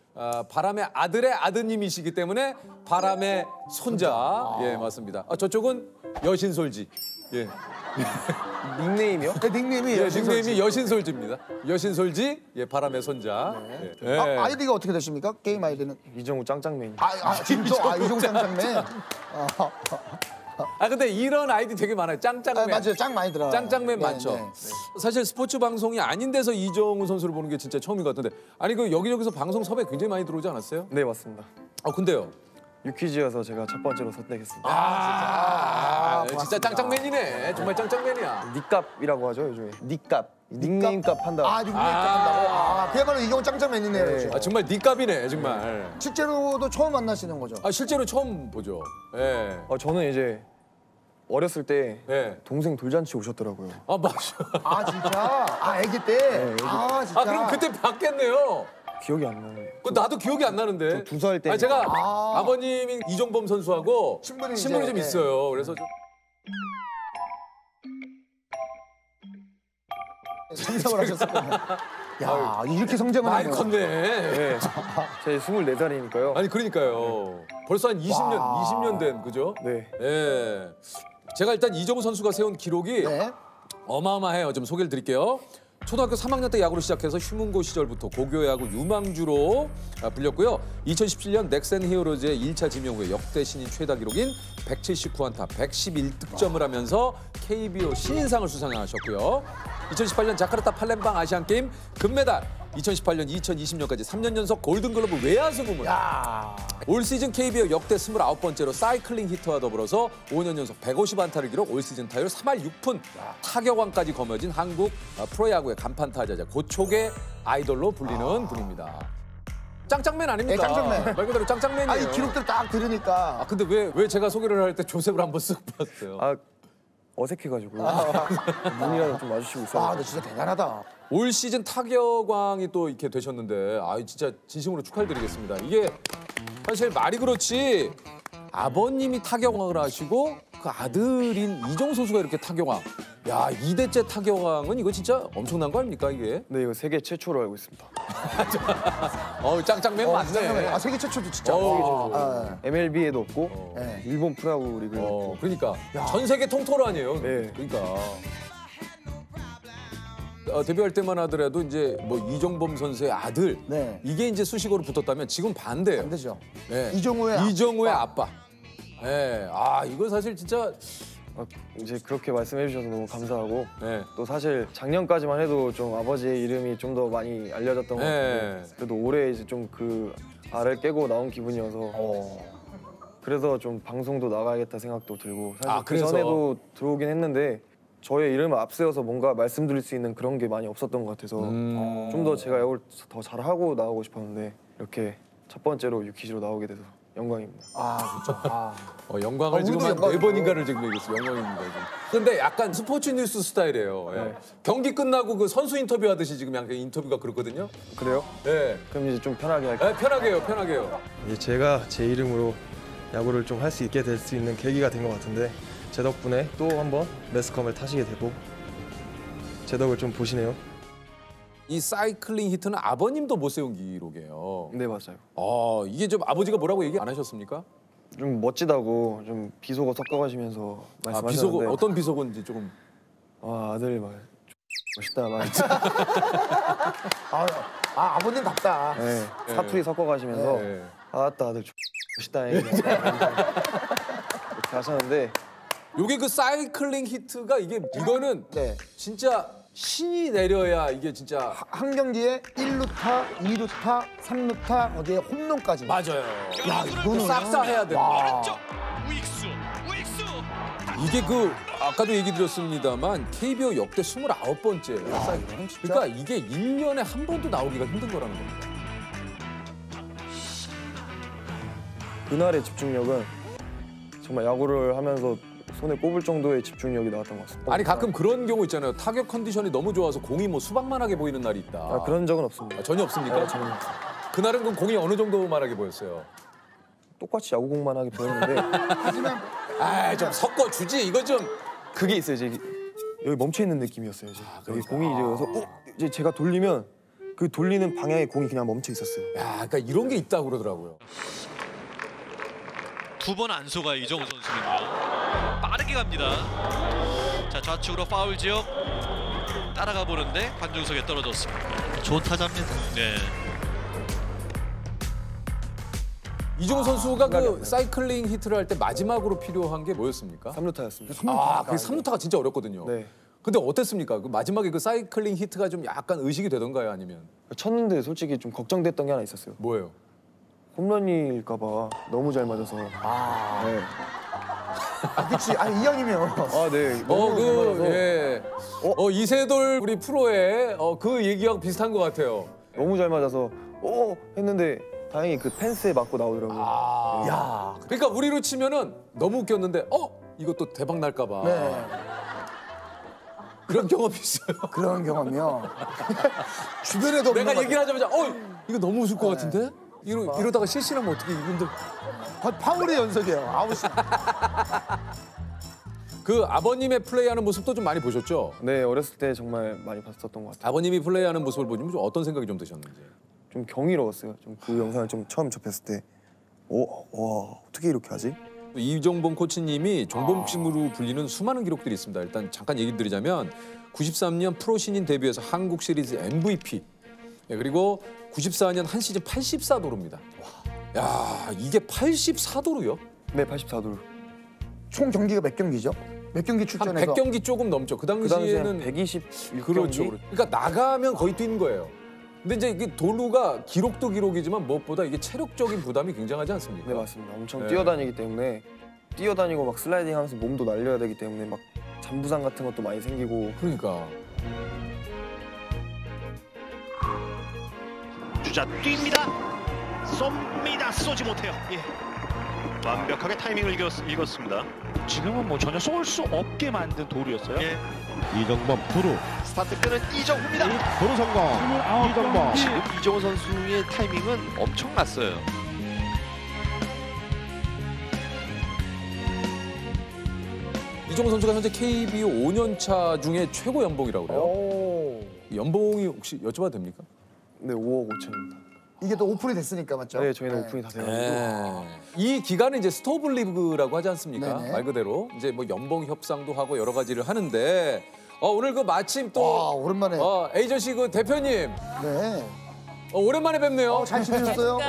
바람의 아들의 아드님이시기 때문에 바람의 손자. 예, 맞습니다. 저쪽은 여신솔지. 예. 닉네임이요? 네, 닉네임이 닉네임이 여신솔지입니다. 여신솔지, 예, 바람의 손자. 네. 예. 아이디가 어떻게 되십니까? 게임 아이디는? 이정우 짱짱맨. 진짜? 이정우 짱짱맨? 근데 이런 아이디 되게 많아요. 짱짱맨. 맞아요. 짱 많이 들어요. 짱짱맨 많죠. 사실 스포츠 방송이 아닌 데서 이정우 선수를 보는 게 진짜 처음인 것 같은데. 아니, 여기저기서 방송 섭외 굉장히 많이 들어오지 않았어요? 네, 맞습니다. 근데요? 유퀴즈여서 제가 첫 번째로 선택했습니다. 진짜 짱짱맨이네. 정말 짱짱맨이야. 닉값이라고 하죠, 요즘에. 닉값. 닉네임값 한다. 닉네임값 한다고? 그야말로 이경우 짱짱맨이네요. 네. 정말 닉값이네, 정말. 실제로도 처음 만나시는 거죠? 실제로 처음 보죠. 예. 저는 이제 어렸을 때 동생 돌잔치 오셨더라고요. 맞아. 진짜? 아기 때? 네, 진짜? 그럼 그때 봤겠네요. 기억이 안 나요. 나도 기억이 안 나는데. 2살 때. 제가 아버님이 이종범 선수하고 친분이 좀 있어요. 그래서 좀 성장을 하셨었군요. 야, 이렇게 성장을 많이 하네요. 컸네. 네. 제 24살이니까요. 아니, 그러니까요. 벌써 한 20년 된, 그죠? 네. 예. 제가 일단 이정우 선수가 세운 기록이 네. 어마어마해요. 좀 소개를 드릴게요. 초등학교 3학년 때 야구를 시작해서 휴문고 시절부터 고교야구 유망주로 불렸고요. 2017년 넥센 히어로즈의 1차 지명 후에 역대 신인 최다 기록인 179안타, 111득점을 하면서 KBO 신인상을 수상하셨고요. 2018년 자카르타 팔렘방 아시안게임 금메달, 2018년, 2020년까지 3년 연속 골든글러브 외야수 부문. 올 시즌 KBO 역대 29번째로 사이클링 히터와 더불어서 5년 연속 150안타를 기록, 올 시즌 타율 3할 6푼, 타격왕까지 거머쥔 한국 프로야구의 간판 타자자 고촉의 아이돌로 불리는 분입니다. 짱짱맨 아닙니까? 네, 짱짱맨. 말 그대로 짱짱맨이에요. 아니 기록들 딱 들으니까. 근데 왜 제가 소개를 할 때 조셉을 한번 쓱 봤어요? 어색해가지고 눈이라도 좀 마주치고 있어요. 너 진짜 대단하다. 올 시즌 타격왕이 또 이렇게 되셨는데 진짜 진심으로 축하를 드리겠습니다. 이게 사실 말이 그렇지 아버님이 타격왕을 하시고 그 아들인 이정우 선수가 이렇게 타격왕. 야, 2대째 타격왕은 이거 진짜 엄청난 거 아닙니까 이게? 네, 이거 세계 최초로 알고 있습니다. 짱짱맨 맞네. 세계 최초도 진짜. MLB에도 없고 일본 프로야구 리그에 없고. 그러니까 전 세계 통틀어 아니에요. 네. 그러니까. 데뷔할 때만 하더라도 이제 뭐 이종범 선수의 아들 이게 이제 수식어로 붙었다면 지금 반대예요. 반대죠. 네. 이종우의 아빠. 네. 이거 사실 진짜 이제 그렇게 말씀해 주셔서 너무 감사하고 또 사실 작년까지만 해도 좀 아버지의 이름이 좀 더 많이 알려졌던 것 같은데 그래도 올해 이제 좀 그 알을 깨고 나온 기분이어서 그래서 좀 방송도 나가야겠다 생각도 들고 사실 그 전에도 들어오긴 했는데 저의 이름을 앞세워서 뭔가 말씀드릴 수 있는 그런 게 많이 없었던 것 같아서 좀 더 제가 야구를 더 잘하고 나오고 싶었는데 이렇게 첫 번째로 유키즈로 나오게 돼서 영광입니다. 진짜. 영광을 지금 한 4번인가를 지금 얘기했어요. 영광입니다. 지금. 근데 약간 스포츠 뉴스 스타일이에요. 경기 끝나고 그 선수 인터뷰 하듯이 지금 약간 인터뷰가 그렇거든요. 그래요? 네. 그럼 이제 좀 편하게 할게요. 편하게 해요. 이제 제가 제 이름으로 야구를 좀 할 수 있게 될 수 있는 계기가 된 것 같은데 제 덕분에 또 한번 매스컴을 타시게 되고 제 덕을 좀 보시네요. 이 사이클링 히트는 아버님도 못 세운 기록이에요. 네, 맞아요. 이게 좀 아버지가 뭐라고 얘기 안 하셨습니까? 좀 멋지다고 좀 비속어 섞어가시면서 말씀하셨는데 비속어 어떤 비속어인지 조금. 아들 막 멋있다 막. 아버님답다. 네, 사투리 섞어가시면서 아따 아들 멋있다 이렇게 하셨는데 요게 그 사이클링 히트가 이거는 진짜 신이 내려야 이게 진짜 한 경기에 1루타, 2루타, 3루타 어디에 홈런까지. 맞아요. 야, 이거는 싹싹해야 돼. 우익수. 이게 그 아까도 얘기 드렸습니다만 KBO 역대 29번째. 그러니까 이게 1년에 한 번도 나오기가 힘든 거라는 겁니다. 그날의 집중력은 정말 야구를 하면서 손에 꼽을 정도의 집중력이 나왔던 것 같습니다. 아니 가끔 그런 경우 있잖아요. 타격 컨디션이 너무 좋아서 공이 뭐 수박만하게 보이는 날이 있다. 그런 적은 없습니다. 전혀 없습니까? 전혀 없습니다. 그날은 그 공이 어느 정도만하게 보였어요? 똑같이 야구공만하게 보였는데 하지만 좀 섞어주지 이거 좀. 그게 있어요. 이제 여기 멈춰 있는 느낌이었어요. 이제 여기 공이 이제 여기서 이제 제가 돌리면 그 돌리는 방향에 공이 그냥 멈춰 있었어요. 그러니까 이런 게 있다고 그러더라고요. 2번 안소가 이정우 선수입니다. 빠르게 갑니다. 자, 좌측으로 파울 지역 따라가 보는데 관중석에 떨어졌습니다. 좋은 타자입니다. 네. 이정우 선수가 그 사이클링 히트를 할 때 마지막으로 필요한 게 뭐였습니까? 3루타였습니다. 그 3루타가 진짜 어렵거든요. 네. 근데 어땠습니까? 그 마지막에 그 사이클링 히트가 좀 약간 의식이 되던가요, 아니면? 쳤는데 솔직히 좀 걱정됐던 게 하나 있었어요. 뭐예요? 홈런일까봐 너무 잘 맞아서. 네. 그치. 이 형이면. 네. 이세돌 우리 프로의 그 얘기하고 비슷한 것 같아요. 너무 잘 맞아서 했는데 다행히 그 펜스에 맞고 나오더라고요. 야, 그러니까 우리로 치면은 너무 웃겼는데 이거 또 대박 날까 봐. 네. 그런 경험이 있어요. 그런 경험이요. 주변에도 내가 없는 얘기를 하자마자 이거 너무 웃을 것 같은데? 이러다가 실시하면 어떻게 이분들 파울의 연속이에요. 아웃이. 그 아버님의 플레이하는 모습도 좀 많이 보셨죠? 네, 어렸을 때 정말 많이 봤었던 것 같아요. 아버님이 플레이하는 모습을 보시면 좀 어떤 생각이 좀 드셨는지? 좀 경이로웠어요. 좀 그 영상을 좀 처음 접했을 때, 와 어떻게 이렇게 하지? 이정범 코치님이 종범심으로 불리는 수많은 기록들이 있습니다. 일단 잠깐 얘기 드리자면 93년 프로 신인 데뷔해서 한국 시리즈 MVP, 그리고 94년 한 시즌 84도루입니다. 야, 이게 84도루요? 네, 84도루. 총 경기가 몇 경기죠? 몇 경기 한 출전해서? 100경기 조금 넘죠. 그 당시에는 120경기. 그렇죠. 그러니까 나가면 거의 뛰는 거예요. 근데 이제 이게 도루가 기록도 기록이지만 무엇보다 이게 체력적인 부담이 굉장하지 않습니까? 네, 맞습니다. 엄청 네. 뛰어다니기 때문에 뛰어다니고 막 슬라이딩하면서 몸도 날려야 되기 때문에 막 잔부상 같은 것도 많이 생기고. 그러니까. 주자 뜁니다. 쏩니다. 쏘지 못해요. 예. 완벽하게 타이밍을 읽었습니다. 지금은 뭐 전혀 쏠 수 없게 만든 도루였어요. 예. 이정범 도루. 스타트 끄는 이정후입니다. 도루 성공. 이정범. 지금 이정우 선수의 타이밍은 엄청났어요. 이정우 선수가 현재 KBO 5년차 중에 최고 연봉이라고 그래요. 연봉이 혹시 여쭤봐도 됩니까? 네, 5억 5천입니다. 이게 또 오픈이 됐으니까 맞죠? 네, 저희는 오픈이 다 돼가지고. 이 기간은 이제 스토브 리그라고 하지 않습니까? 네네. 말 그대로 이제 뭐 연봉 협상도 하고 여러 가지를 하는데 오늘 그 마침 또 오랜만에 에이전시 그 대표님 네. 오랜만에 뵙네요. 잘 지내셨어요?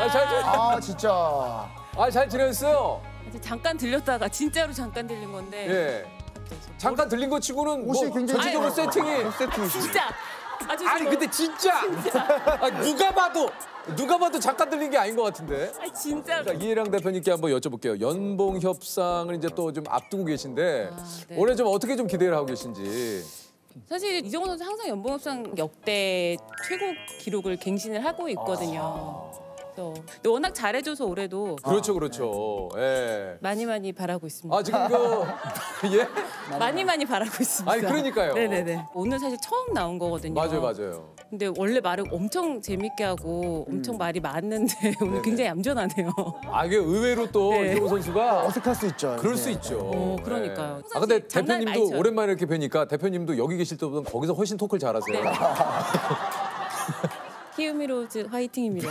잘 지냈어요? 잠깐 들렸다가 진짜로 잠깐 들린 건데. 예. 잠깐 들린 거 치고는 옷이 뭐 굉장히 전체적으로 세팅이 진짜. 아니 근데 진짜 누가 봐도 잠깐 들린 게 아닌 것 같은데. 진짜. 자, 이해랑 대표님께 한번 여쭤볼게요. 연봉 협상을 이제 또 좀 앞두고 계신데 네. 올해 좀 어떻게 좀 기대를 하고 계신지. 사실 이정우 선수 항상 연봉협상 역대 최고 기록을 갱신을 하고 있거든요. 그래서 근데 워낙 잘해줘서 올해도 그렇죠. 예. 많이 바라고 있습니다. 지금 예? 많이 바라고 있습니다. 아니 그러니까요. 네네네. 오늘 사실 처음 나온 거거든요. 맞아요. 근데 원래 말을 엄청 재밌게 하고 엄청 말이 많는데 오늘 굉장히 얌전하네요. 이게 의외로 또 네. 이정우 선수가 어색할 수 있죠. 그럴 수 있죠. 그러니까요. 아 근데 장난 많이 대표님도 쳐요. 오랜만에 이렇게 뵈니까 대표님도 여기 계실 때보다 거기서 훨씬 토크를 잘하세요. 키우미로즈 화이팅입니다.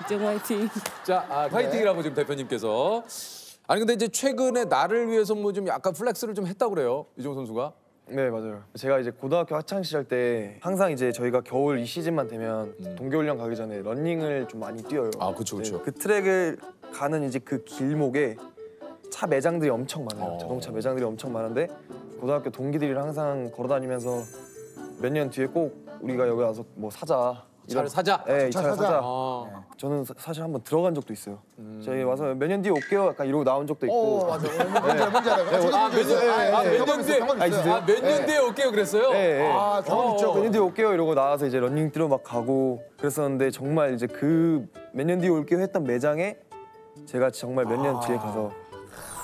이정우 화이팅. 자, 화이팅이라고 지금 대표님께서. 아니 근데 이제 최근에 나를 위해서 뭐 좀 약간 플렉스를 좀 했다고 그래요. 이정우 선수가. 네, 맞아요. 제가 이제 고등학교 학창 시절 때 항상 이제 저희가 겨울 이 시즌만 되면 동계훈련 가기 전에 러닝을 좀 많이 뛰어요. 그렇죠. 그 트랙을 가는 이제 그 길목에 차 매장들이 엄청 많아요. 자동차 매장들이 엄청 많은데 고등학교 동기들이랑 항상 걸어다니면서 몇 년 뒤에 꼭 우리가 여기 와서 뭐 사자. 차를 사자? 네, 이 차 차를 사자? 사자. 저는 사실 한번 들어간 적도 있어요. 저희 와서 몇 년 뒤에 올게요. 약간 이러고 나온 적도 있고. 맞아. 뭔지 알아요. 몇 년 뒤에 올게요 그랬어요? 네. 경험 있죠. 몇 년 뒤에 올게요 이러고 나와서 이제 러닝 뛰러 막 가고 그랬었는데 정말 이제 그 몇 년 뒤에 올게요 했던 매장에 제가 정말 몇 년 뒤에 가서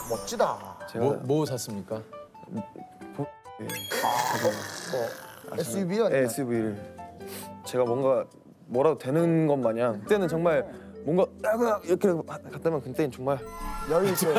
멋지다. 제가 뭐 샀습니까? SUV요? 네, SUV를 제가 뭐라도 되는 것 마냥 그때는 정말 뭔가 이렇게 갔다면 그때는 정말 여유 있어요.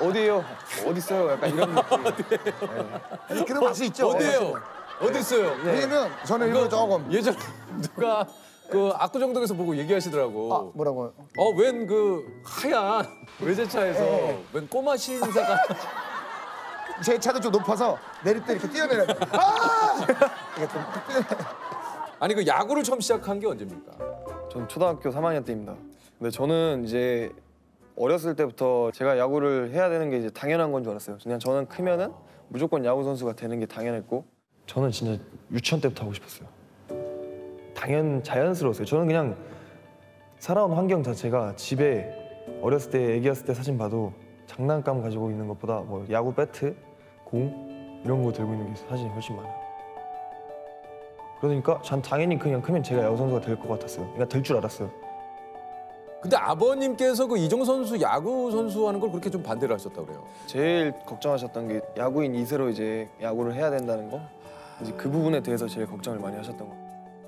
어디에요? 어디 있어요? 약간 이런 느낌. 그런 맛이 있죠. 어디에요? 어디 있어요? 왜냐면 저는 이거 조금 예전 누가 그 압구정동에서 보고 얘기하시더라고. 뭐라고요? 웬 그 하얀 외제차에서 웬 꼬마 신사가 제 차가 좀 높아서 내릴 때 이렇게 뛰어내려요. 아니 그 야구를 처음 시작한 게 언제입니까? 전 초등학교 3학년 때입니다. 근데 저는 이제 어렸을 때부터 제가 야구를 해야 되는 게 이제 당연한 건 줄 알았어요. 그냥 저는 크면은 무조건 야구 선수가 되는 게 당연했고 저는 진짜 유치원 때부터 하고 싶었어요. 자연스러웠어요. 저는 그냥 살아온 환경 자체가 집에 어렸을 때 애기였을 때 사진 봐도 장난감 가지고 있는 것보다 뭐 야구 배트, 공 이런 거 들고 있는 게 사진이 훨씬 많아요. 그러니까 전 당연히 그냥 크면 제가 야구 선수가 될 것 같았어요. 그러니까 될 줄 알았어요. 근데 아버님께서 그 이정우 선수 야구 선수 하는 걸 그렇게 좀 반대를 하셨다고 그래요. 제일 걱정하셨던 게 야구인 2세로 이제 야구를 해야 된다는 거. 이제 그 부분에 대해서 제일 걱정을 많이 하셨던 거.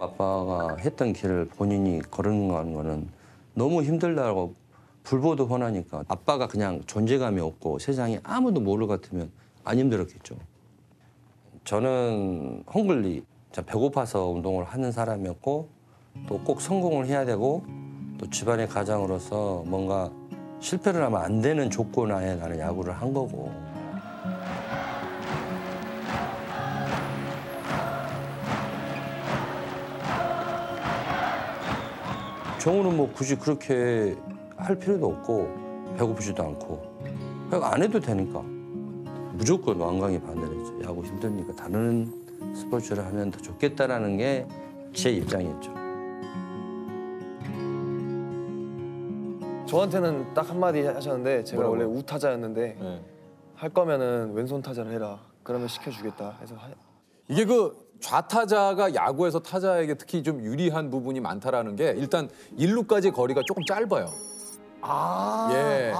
아빠가 했던 길을 본인이 걸은 거는 너무 힘들다고 불보듯 뻔하니까 아빠가 그냥 존재감이 없고 세상에 아무도 모를 것 같으면 안 힘들었겠죠. 저는 헝글리, 배고파서 운동을 하는 사람이었고 또 꼭 성공을 해야 되고 또 집안의 가장으로서 뭔가 실패를 하면 안 되는 조건 하에 나는 야구를 한 거고. 정우는 뭐 굳이 그렇게 할 필요도 없고 배고프지도 않고 그러니까 안 해도 되니까 무조건 완강히 반대를 했죠. 야구 힘드니까 다른 스포츠를 하면 더 좋겠다라는 게 제 입장이었죠. 저한테는 딱 한마디 하셨는데 제가 뭐라고요? 원래 우타자였는데 네. 할 거면은 왼손 타자를 해라. 그러면 시켜주겠다 해서 이게 그 좌타자가 야구에서 타자에게 특히 좀 유리한 부분이 많다라는 게 일단 1루까지 거리가 조금 짧아요. 예.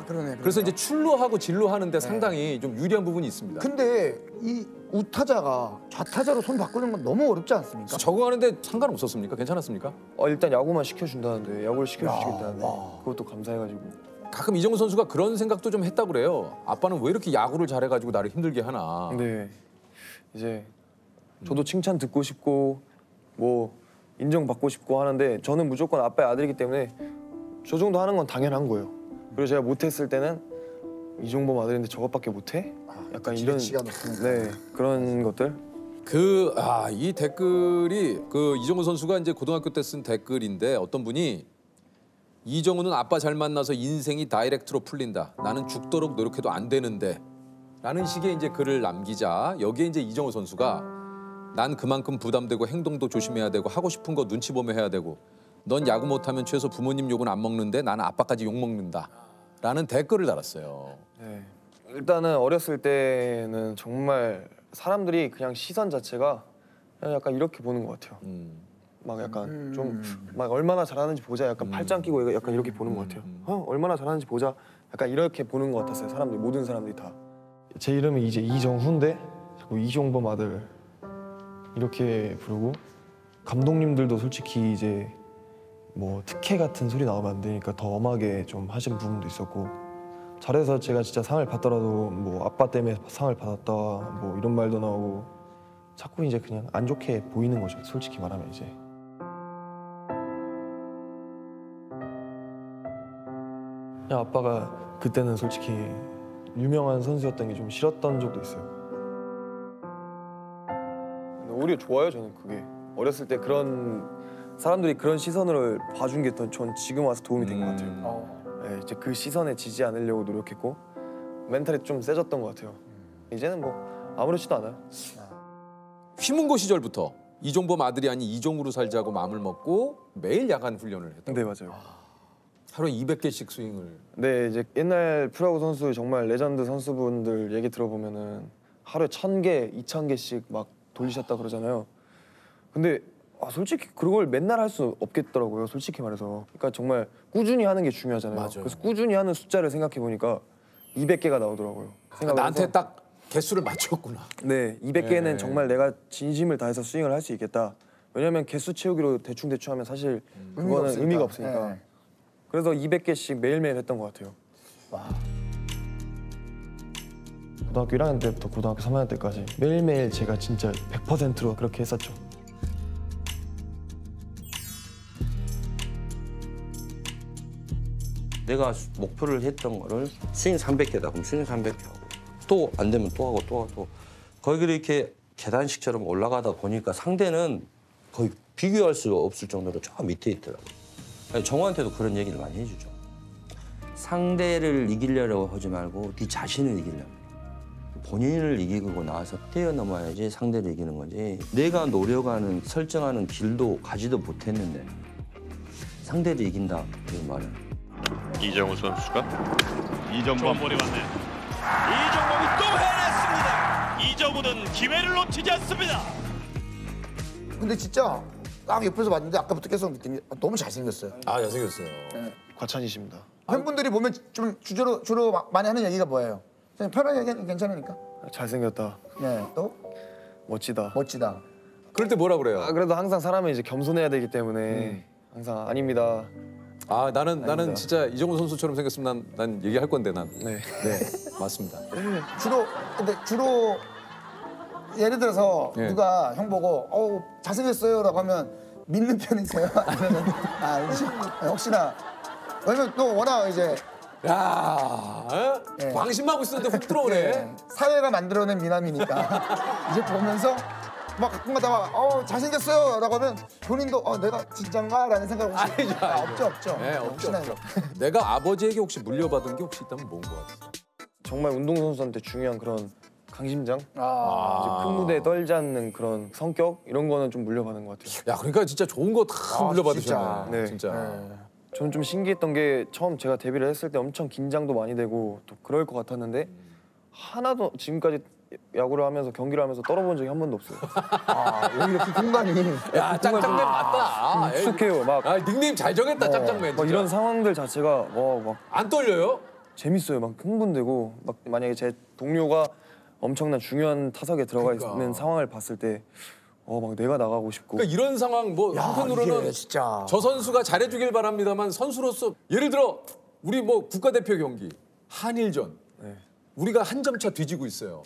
그러네. 그래서 이제 출루하고 진루하는데 상당히 좀 유리한 부분이 있습니다. 근데 이 우타자가 좌타자로 손 바꾸는 건 너무 어렵지 않습니까? 적응하는데 상관없었습니까? 괜찮았습니까? 일단 야구만 시켜준다는데 야구를 시켜주시겠다는데 그것도 감사해가지고 가끔 이정우 선수가 그런 생각도 좀 했다고 그래요. 아빠는 왜 이렇게 야구를 잘해가지고 나를 힘들게 하나. 네. 이제 저도 칭찬 듣고 싶고 뭐 인정받고 싶고 하는데 저는 무조건 아빠의 아들이기 때문에 저 정도 하는 건 당연한 거예요. 그리고 제가 못했을 때는 이종범 아들인데 저것밖에 못해? 약간 이런 네 그런 것들. 이 댓글이 그 이정우 선수가 이제 고등학교 때 쓴 댓글인데 어떤 분이 이정우는 아빠 잘 만나서 인생이 다이렉트로 풀린다. 나는 죽도록 노력해도 안 되는데. 라는 식의 이제 글을 남기자 여기에 이제 이정우 선수가 난 그만큼 부담되고 행동도 조심해야 되고 하고 싶은 거 눈치 보며 해야 되고 넌 야구 못하면 최소 부모님 욕은 안 먹는데 나는 아빠까지 욕 먹는다. 라는 댓글을 달았어요. 네. 일단은 어렸을 때는 정말 사람들이 그냥 시선 자체가 그냥 약간 이렇게 보는 것 같아요. 막 약간 좀 막 얼마나 잘하는지 보자 약간 팔짱 끼고 약간 이렇게 보는 것 같아요. 얼마나 잘하는지 보자 약간 이렇게 보는 것 같았어요. 사람들이 모든 사람들이 다. 제 이름이 이제 이정후인데 자꾸 이종범 아들 이렇게 부르고 감독님들도 솔직히 이제 뭐 특혜 같은 소리 나오면 안 되니까 더 엄하게 좀 하신 부분도 있었고 잘해서 제가 진짜 상을 받더라도 뭐 아빠 때문에 상을 받았다 뭐 이런 말도 나오고 자꾸 이제 그냥 안 좋게 보이는 거죠. 솔직히 말하면 이제. 그냥 아빠가 그때는 솔직히 유명한 선수였던 게 좀 싫었던 적도 있어요. 오히려 좋아요 저는 그게. 어렸을 때 그런 사람들이 그런 시선을 봐준 게 전 지금 와서 도움이 된 것 같아요. 네, 이제 그 시선에 지지 않으려고 노력했고 멘탈이 좀 세졌던 것 같아요. 이제는 뭐 아무렇지도 않아요. 휘문고 시절부터 이종범 아들이 아닌 이종우로 살자고 마음을 먹고 매일 야간 훈련을 했다고. 네 맞아요. 하루에 200개씩 스윙을. 네 이제 옛날 프로야구 선수 정말 레전드 선수분들 얘기 들어보면은 하루에 1000개, 2000개씩 막 돌리셨다 그러잖아요. 근데 솔직히 그걸 맨날 할 수 없겠더라고요. 솔직히 말해서. 그러니까 정말 꾸준히 하는 게 중요하잖아요. 맞아요. 그래서 꾸준히 하는 숫자를 생각해 보니까 200개가 나오더라고요. 나한테 딱 개수를 맞췄구나. 네, 200개는 네. 정말 내가 진심을 다해서 스윙을 할 수 있겠다. 왜냐면 개수 채우기로 대충 하면 사실 그거는 의미가 없으니까. 네. 그래서 200개씩 매일매일 했던 것 같아요. 와. 고등학교 1학년 때부터 고등학교 3학년 때까지 매일매일 제가 진짜 100%로 그렇게 했었죠. 내가 목표를 했던 거를 스윙 300개다. 그럼 스윙 300개 하고 또 안 되면 또 하고 또 하고 거기를 이렇게 계단식처럼 올라가다 보니까 상대는 거의 비교할 수 없을 정도로 저 밑에 있더라고요. 정우한테도 그런 얘기를 많이 해주죠. 상대를 이기려고 하지 말고 네 자신을 이기려고. 본인을 이기고 나와서 뛰어넘어야지 상대를 이기는 거지. 내가 노력하는 설정하는 길도 가지도 못했는데 상대를 이긴다 그 말은. 이정우 선수가 좋은 볼이 왔네요. 이정범이 또 해냈습니다. 이정우는 기회를 놓치지 않습니다. 근데 진짜 딱 옆에서 봤는데 아까부터 계속 느낌이 너무 잘생겼어요. 아 잘생겼어요. 네. 과찬이십니다. 팬분들이 보면 좀 주로 많이 하는 얘기가 뭐예요? 그냥 편하게 얘기하면 괜찮으니까. 잘생겼다. 네, 또? 멋지다. 멋지다. 그럴 때 뭐라 그래요? 그래도 항상 사람은 이제 겸손해야 되기 때문에 항상 아닙니다. 나는 진짜 이정우 선수처럼 생겼으면 난 얘기할 건데 난. 네. 맞습니다. 주로 예를 들어서 네. 누가 형 보고 잘생겼어요라고 하면 믿는 편이세요? 아니면 혹시나 왜냐면 또 워낙 이제 야, 네. 방심하고 있었는데 훅 들어오네. 네. 사회가 만들어낸 미남이니까 이제 보면서 막 가끔 가다가 잘생겼어요 라고 하면 본인도 내가 진짠가? 라는 생각을 없죠. 네, 없죠. 내가 아버지에게 혹시 물려받은 게 혹시 있다면 뭔 것 같아요? 정말 운동선수한테 중요한 그런 강심장? 이제 큰 무대에 떨지 않는 그런 성격? 이런 거는 좀 물려받은 것 같아요. 야, 그러니까 진짜 좋은 거 다 물려받으셨네. 네. 진짜. 저는 좀 신기했던 게 처음 제가 데뷔를 했을 때 엄청 긴장도 많이 되고 또 그럴 것 같았는데 하나도 지금까지 야구를 하면서 경기를 하면서 떨어본 적이 한 번도 없어요. 오히려 그 공간이 야, 짱짱맨 맞다. 익숙해요. 막 닉네임 잘 정했다, 짱짱맨. 막 이런 상황들 자체가 막 안 떨려요? 재밌어요. 막 흥분되고 막 만약에 제 동료가 엄청난 중요한 타석에 들어가 있는 상황을 봤을 때 막 내가 나가고 싶고. 그러니까 이런 상황 뭐 한편으로는 진짜 저 선수가 잘해주길 바랍니다만 선수로서 예를 들어 우리 뭐 국가대표 경기 한일전 우리가 한 점 차 뒤지고 있어요.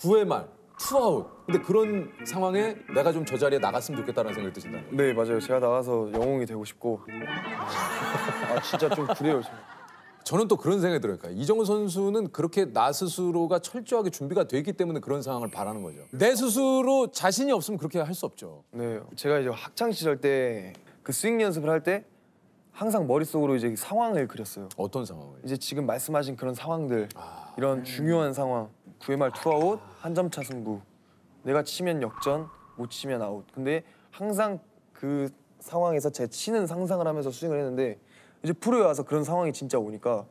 9회 말 투아웃. 근데 그런 상황에 내가 좀 저 자리에 나갔으면 좋겠다는 생각이 드신다는 거예요? 네, 맞아요. 제가 나가서 영웅이 되고 싶고. 진짜 좀 그래요. 저는 또 그런 생각이 들어요. 그러니까 이정우 선수는 그렇게 나 스스로가 철저하게 준비가 돼 있기 때문에 그런 상황을 바라는 거죠. 내 스스로 자신이 없으면 그렇게 할 수 없죠. 네, 제가 이제 학창 시절 때 그 스윙 연습을 할 때 항상 머릿속으로 이제 상황을 그렸어요. 어떤 상황을? 이제 지금 말씀하신 그런 상황들, 이런 중요한 상황. 9회 말 투아웃, 한 점 차 승부. 내가 치면 역전, 못 치면 아웃. 근데 항상 그 상황에서 제 치는 상상을 하면서 스윙을 했는데 이제 프로에 와서 그런 상황이 진짜 오니까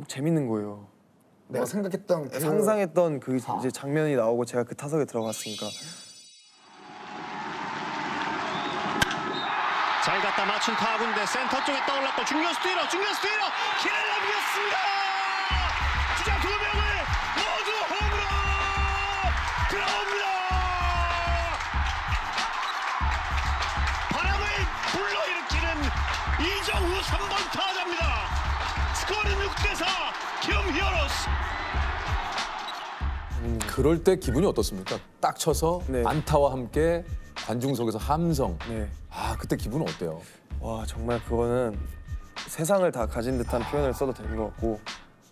재밌는 거예요. 내가 생각했던 상상했던 그 이제 장면이 나오고 제가 그 타석에 들어갔으니까. 잘 갖다 맞춘 타구인데 센터 쪽에 떠올랐고 중견수 뛰러 길을 넘겼습니다. 주자 2명을 모두 홈으로 들어옵니다. 바람을 불러일으키는 이정후 3번 타자입니다. 스코어는 6대4 키움 히어로스. 그럴 때 기분이 어떻습니까? 딱 쳐서 안타와 함께 관중석에서 함성. 그때 기분은 어때요? 와, 정말 그거는 세상을 다 가진 듯한 표현을 써도 되는 것 같고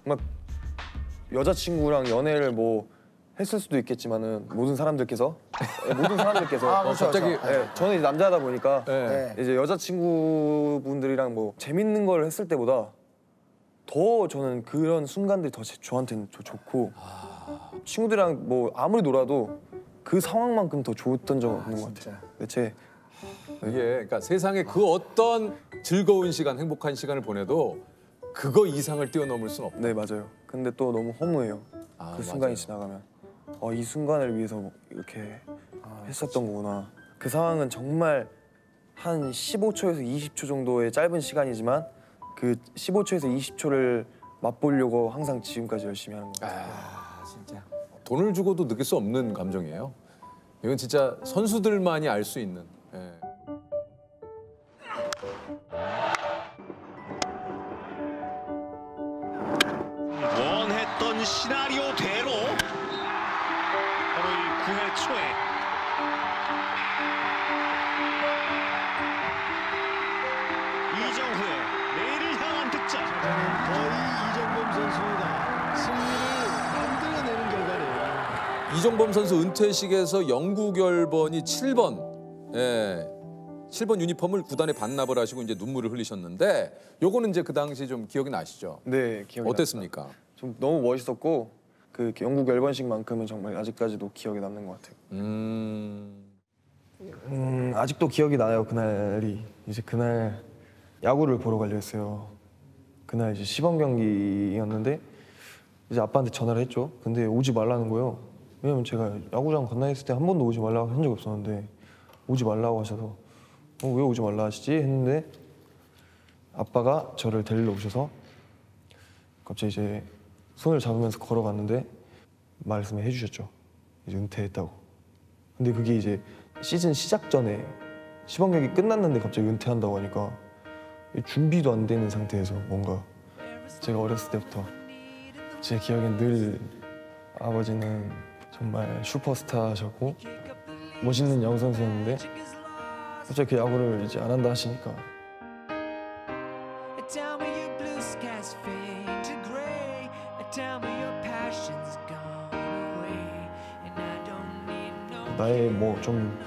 막 여자친구랑 연애를 뭐 했을 수도 있겠지만은 모든 사람들께서 그렇죠, 갑자기 그렇죠. 저는 이제 남자다 보니까 이제 여자친구분들이랑 뭐 재밌는 걸 했을 때보다 더 저는 그런 순간들이 더 저한테는 좋고 친구들이랑 뭐 아무리 놀아도 그 상황만큼 더 좋았던 적은 없는 것 같아요. 이게 그러니까 세상에 그 어떤 즐거운 시간, 행복한 시간을 보내도 그거 이상을 뛰어넘을 수는 없다. 네, 맞아요. 근데 또 너무 허무해요. 그 순간이 맞아요. 지나가면 이 순간을 위해서 이렇게 했었던 거구나. 그 상황은 정말 한 15초에서 20초 정도의 짧은 시간이지만 그 15초에서 20초를 맛보려고 항상 지금까지 열심히 하는 것 같아요. 진짜. 돈을 주고도 느낄 수 없는 감정이에요. 이건 진짜 선수들만이 알 수 있는. 원했던 시나리오대로 바로 이 9회 초에 이정후의 내일을 향한 득점. 거의 이정범 선수가 승리를 만들어내는 결과네요. 이정범 선수 은퇴식에서 영구 결번이 7번. 7번 유니폼을 구단에 반납을 하시고 이제 눈물을 흘리셨는데 요거는 이제 그 당시 좀 기억이 나시죠? 네, 기억이 어땠습니까? 납니다. 좀 너무 멋있었고 그 영국 열번식만큼은 정말 아직까지도 기억에 남는 것 같아요. 아직도 기억이 나요. 그날이 이제 그날 야구를 보러 가려 했어요. 그날 이제 시범 경기였는데 이제 아빠한테 전화를 했죠. 근데 오지 말라는 거예요. 왜냐면 제가 야구장 건너있을 때 한 번도 오지 말라고 한 적이 없었는데 오지 말라고 하셔서 왜 오지 말라 하시지 했는데 아빠가 저를 데리러 오셔서 갑자기 이제 손을 잡으면서 걸어갔는데 말씀을 해주셨죠. 이제 은퇴했다고. 근데 그게 이제 시즌 시작 전에 시범 경기 끝났는데 갑자기 은퇴한다고 하니까 준비도 안 되는 상태에서 뭔가 제가 어렸을 때부터 제 기억엔 늘 아버지는 정말 슈퍼스타셨고 멋있는 야구 선수였는데 갑자기 그 야구를 이제 안 한다 하시니까 Tell me your blue skies fade. 나의 뭐 좀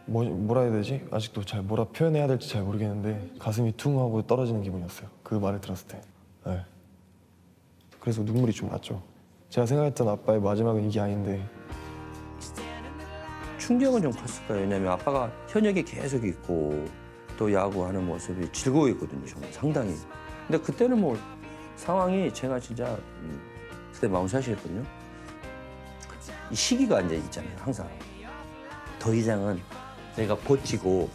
뭐라 해야 되지? 아직도 잘 뭐라 표현해야 될지 잘 모르겠는데 가슴이 퉁 하고 떨어지는 기분이었어요. 그 말을 들었을 때. 네. 그래서 눈물이 좀 났죠. 제가 생각했던 아빠의 마지막은 이게 아닌데. 충격은 좀 컸을 거예요. 왜냐면 아빠가 현역에 계속 있고 또 야구하는 모습이 즐거워했거든요. 정말 상당히. 근데 그때는 뭐 상황이 제가 진짜 그때 마운샷이었거든요. 이 시기가 이제 있잖아요. 항상. 더 이상은 내가 버티고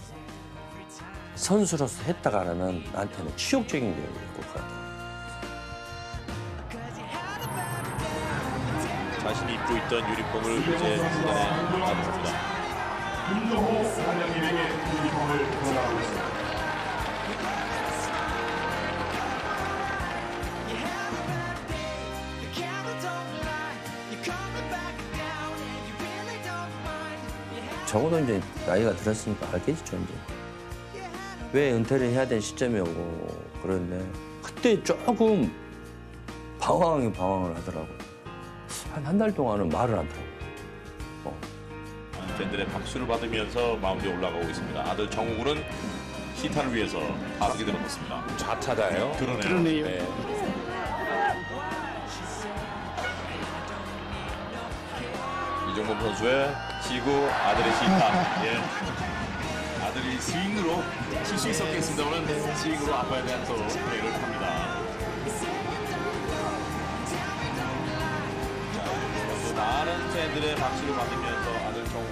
선수로서 했다가는 나한테는 치욕적인 게 될 것 같아요. 자신이 입고 있던 유니폼을 이제 후반에 받습니다. 김종호 사장님에게 유니폼을 전하고 있습니다. 적어도 이제 나이가 들었으니까 알겠죠, 이제. 왜 은퇴를 해야 되는 시점이었고 그런데 그때 조금 방황을 하더라고요. 한 달 동안은 말을 안 하더라고요. 팬들의 박수를 받으면서 마운드에 올라가고 있습니다. 아들 정우는 시타를 위해서 타석에 들어섰습니다. 좌타자예요. 그러네요. 네. 이종범 선수의 시구 아들의 시타. 예. 아들이 스윙으로 칠 수 있었겠습니다만 스윙으로 아빠에 대한 또 플레이를 합니다. 많은 팬들의 박수를 받으면서 아들 정우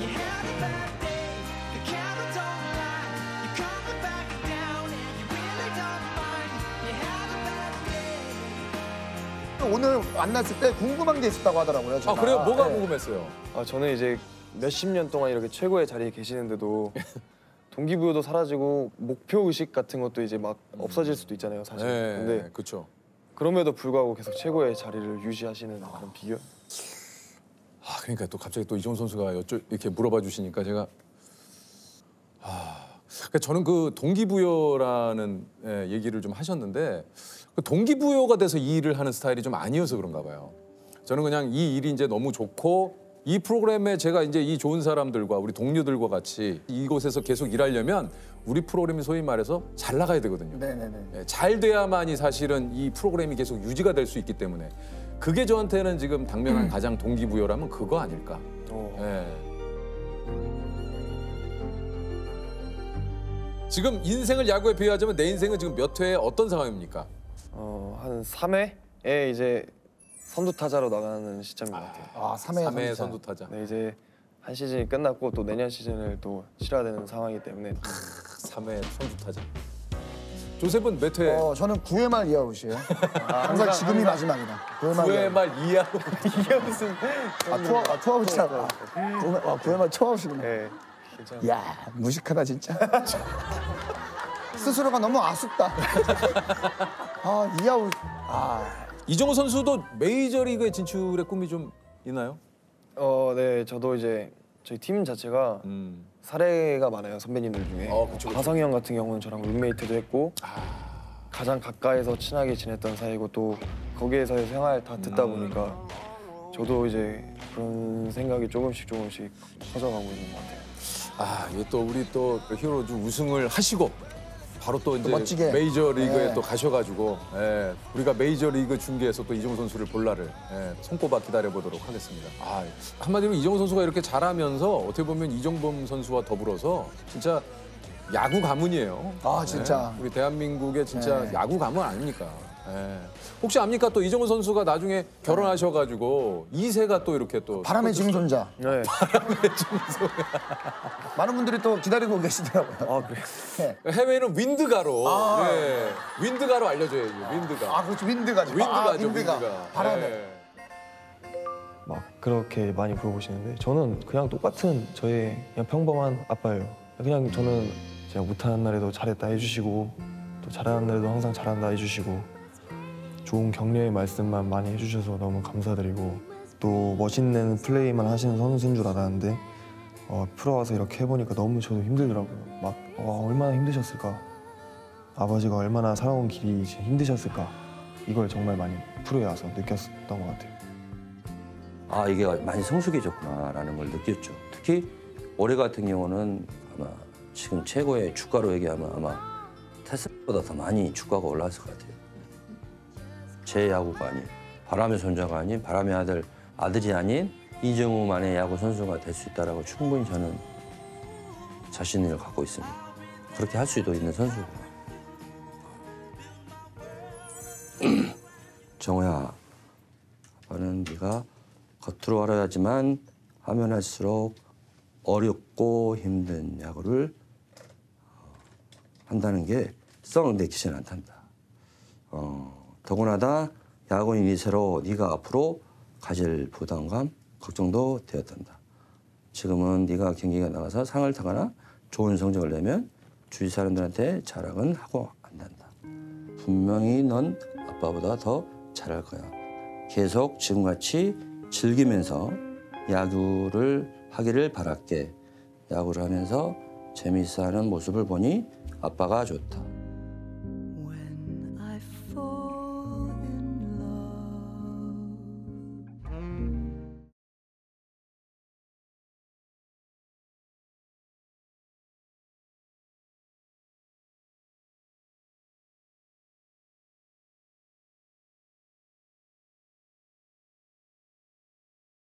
오늘 만났을 때 궁금한 게 있었다고 하더라고요. 제가. 아 그래요? 뭐가 네. 궁금했어요? 저는 이제 몇십 년 동안 이렇게 최고의 자리에 계시는데도 동기부여도 사라지고 목표 의식 같은 것도 이제 막 없어질 수도 있잖아요, 사실. 네, 근데 그렇죠. 그럼에도 불구하고 계속 최고의 자리를 유지하시는 그런 비결? 그러니까 또 갑자기 또 이종호 선수가 이렇게 물어봐 주시니까 제가 그러니까 저는 그 동기부여라는 얘기를 좀 하셨는데 그 동기부여가 돼서 이 일을 하는 스타일이 좀 아니어서 그런가 봐요. 저는 그냥 이 일이 이제 너무 좋고 이 프로그램에 제가 이제 이 좋은 사람들과 우리 동료들과 같이 이곳에서 계속 일하려면 우리 프로그램이 소위 말해서 잘 나가야 되거든요. 네네네. 잘 돼야만이 사실은 이 프로그램이 계속 유지가 될 수 있기 때문에 그게 저한테는 지금 당면한 가장 동기부여라면 그거 아닐까. 지금 인생을 야구에 비유하자면 내 인생은 지금 몇 회에 어떤 상황입니까? 한 3회에 이제 선두 타자로 나가는 시점인 것 같아요. 3회 선두 타자. 네, 이제 한 시즌이 끝났고 또 내년 시즌을 또 치러야 되는 상황이기 때문에 3회 선두 타자. 조셉은 몇 회? 저는 9회 말 이아웃이에요. 항상 지금이 마지막이다. 9회 말 이아웃. 이아웃은 투아웃이라고. 9회 말 투아웃이구나. 네, 야 무식하다 진짜. 스스로가 너무 아쉽다. 이아웃. 이종호 선수도 메이저리그에 진출의 꿈이 좀 있나요? 네, 저도 이제 저희 팀 자체가 사례가 많아요, 선배님들 중에. 하성이 형 같은 경우는 저랑 룸메이트도 했고 가장 가까이서 친하게 지냈던 사이고 또 거기에서의 생활 다 듣다 보니까 저도 이제 그런 생각이 조금씩 커져가고 있는 것 같아요. 이게 또 우리 또 히어로즈 우승을 하시고 바로 또 이제 멋지게. 메이저리그에 또 가셔가지고 우리가 메이저리그 중계에서 또 이종호 선수를 볼 날을 손꼽아 기다려보도록 하겠습니다. 한마디로 이종호 선수가 이렇게 잘하면서 어떻게 보면 이종범 선수와 더불어서 진짜 야구 가문이에요. 진짜. 우리 대한민국의 진짜 야구 가문 아닙니까? 혹시 압니까? 또 이종호 선수가 나중에 결혼하셔가지고 2세가 또 이렇게 또 바람의 증손자. 네. 바람의 증손자. 많은 분들이 또 기다리고 계시더라고요. 그래요? 해외는 윈드가로. 윈드가로 알려줘야죠. 윈드가. 그렇죠. 윈드가죠. 윈드가죠. 윈드가. 바람에. 막 그렇게 많이 물어보시는데 저는 그냥 똑같은 저의 그냥 평범한 아빠예요. 그냥 저는 제가 못하는 날에도 잘했다 해주시고 또 잘하는 날에도 항상 잘한다 해주시고 좋은 격려의 말씀만 많이 해주셔서 너무 감사드리고 또 멋있는 플레이만 하시는 선수인 줄 알았는데 프로 와서 이렇게 해보니까 너무 저도 힘들더라고요. 막 얼마나 힘드셨을까. 아버지가 얼마나 살아온 길이 힘드셨을까. 이걸 정말 많이 프로에 와서 느꼈던 것 같아요. 아, 이게 많이 성숙해졌구나라는 걸 느꼈죠. 특히 올해 같은 경우는 아마 지금 최고의 주가로 얘기하면 아마 테슬라보다 더 많이 주가가 올라왔을 것 같아요. 제 야구가 아닌, 바람의 손자가 아닌, 바람의 아들이 아닌 이정우만의 야구 선수가 될 수 있다라고 충분히 저는 자신을 갖고 있습니다. 그렇게 할 수도 있는 선수구나. 정우야, 아빠는 네가 겉으로 알아야지만 하면 할수록 어렵고 힘든 야구를 한다는 게 썩 내키지는 않단다. 더구나다 야구인이 새로 네가 앞으로 가질 부담감, 걱정도 되었단다. 지금은 네가 경기가 나가서 상을 타거나 좋은 성적을 내면 주위 사람들한테 자랑은 하고 안 된다. 분명히 넌 아빠보다 더 잘할 거야. 계속 지금같이 즐기면서 야구를 하기를 바랄게. 야구를 하면서 재미있어하는 모습을 보니 아빠가 좋다.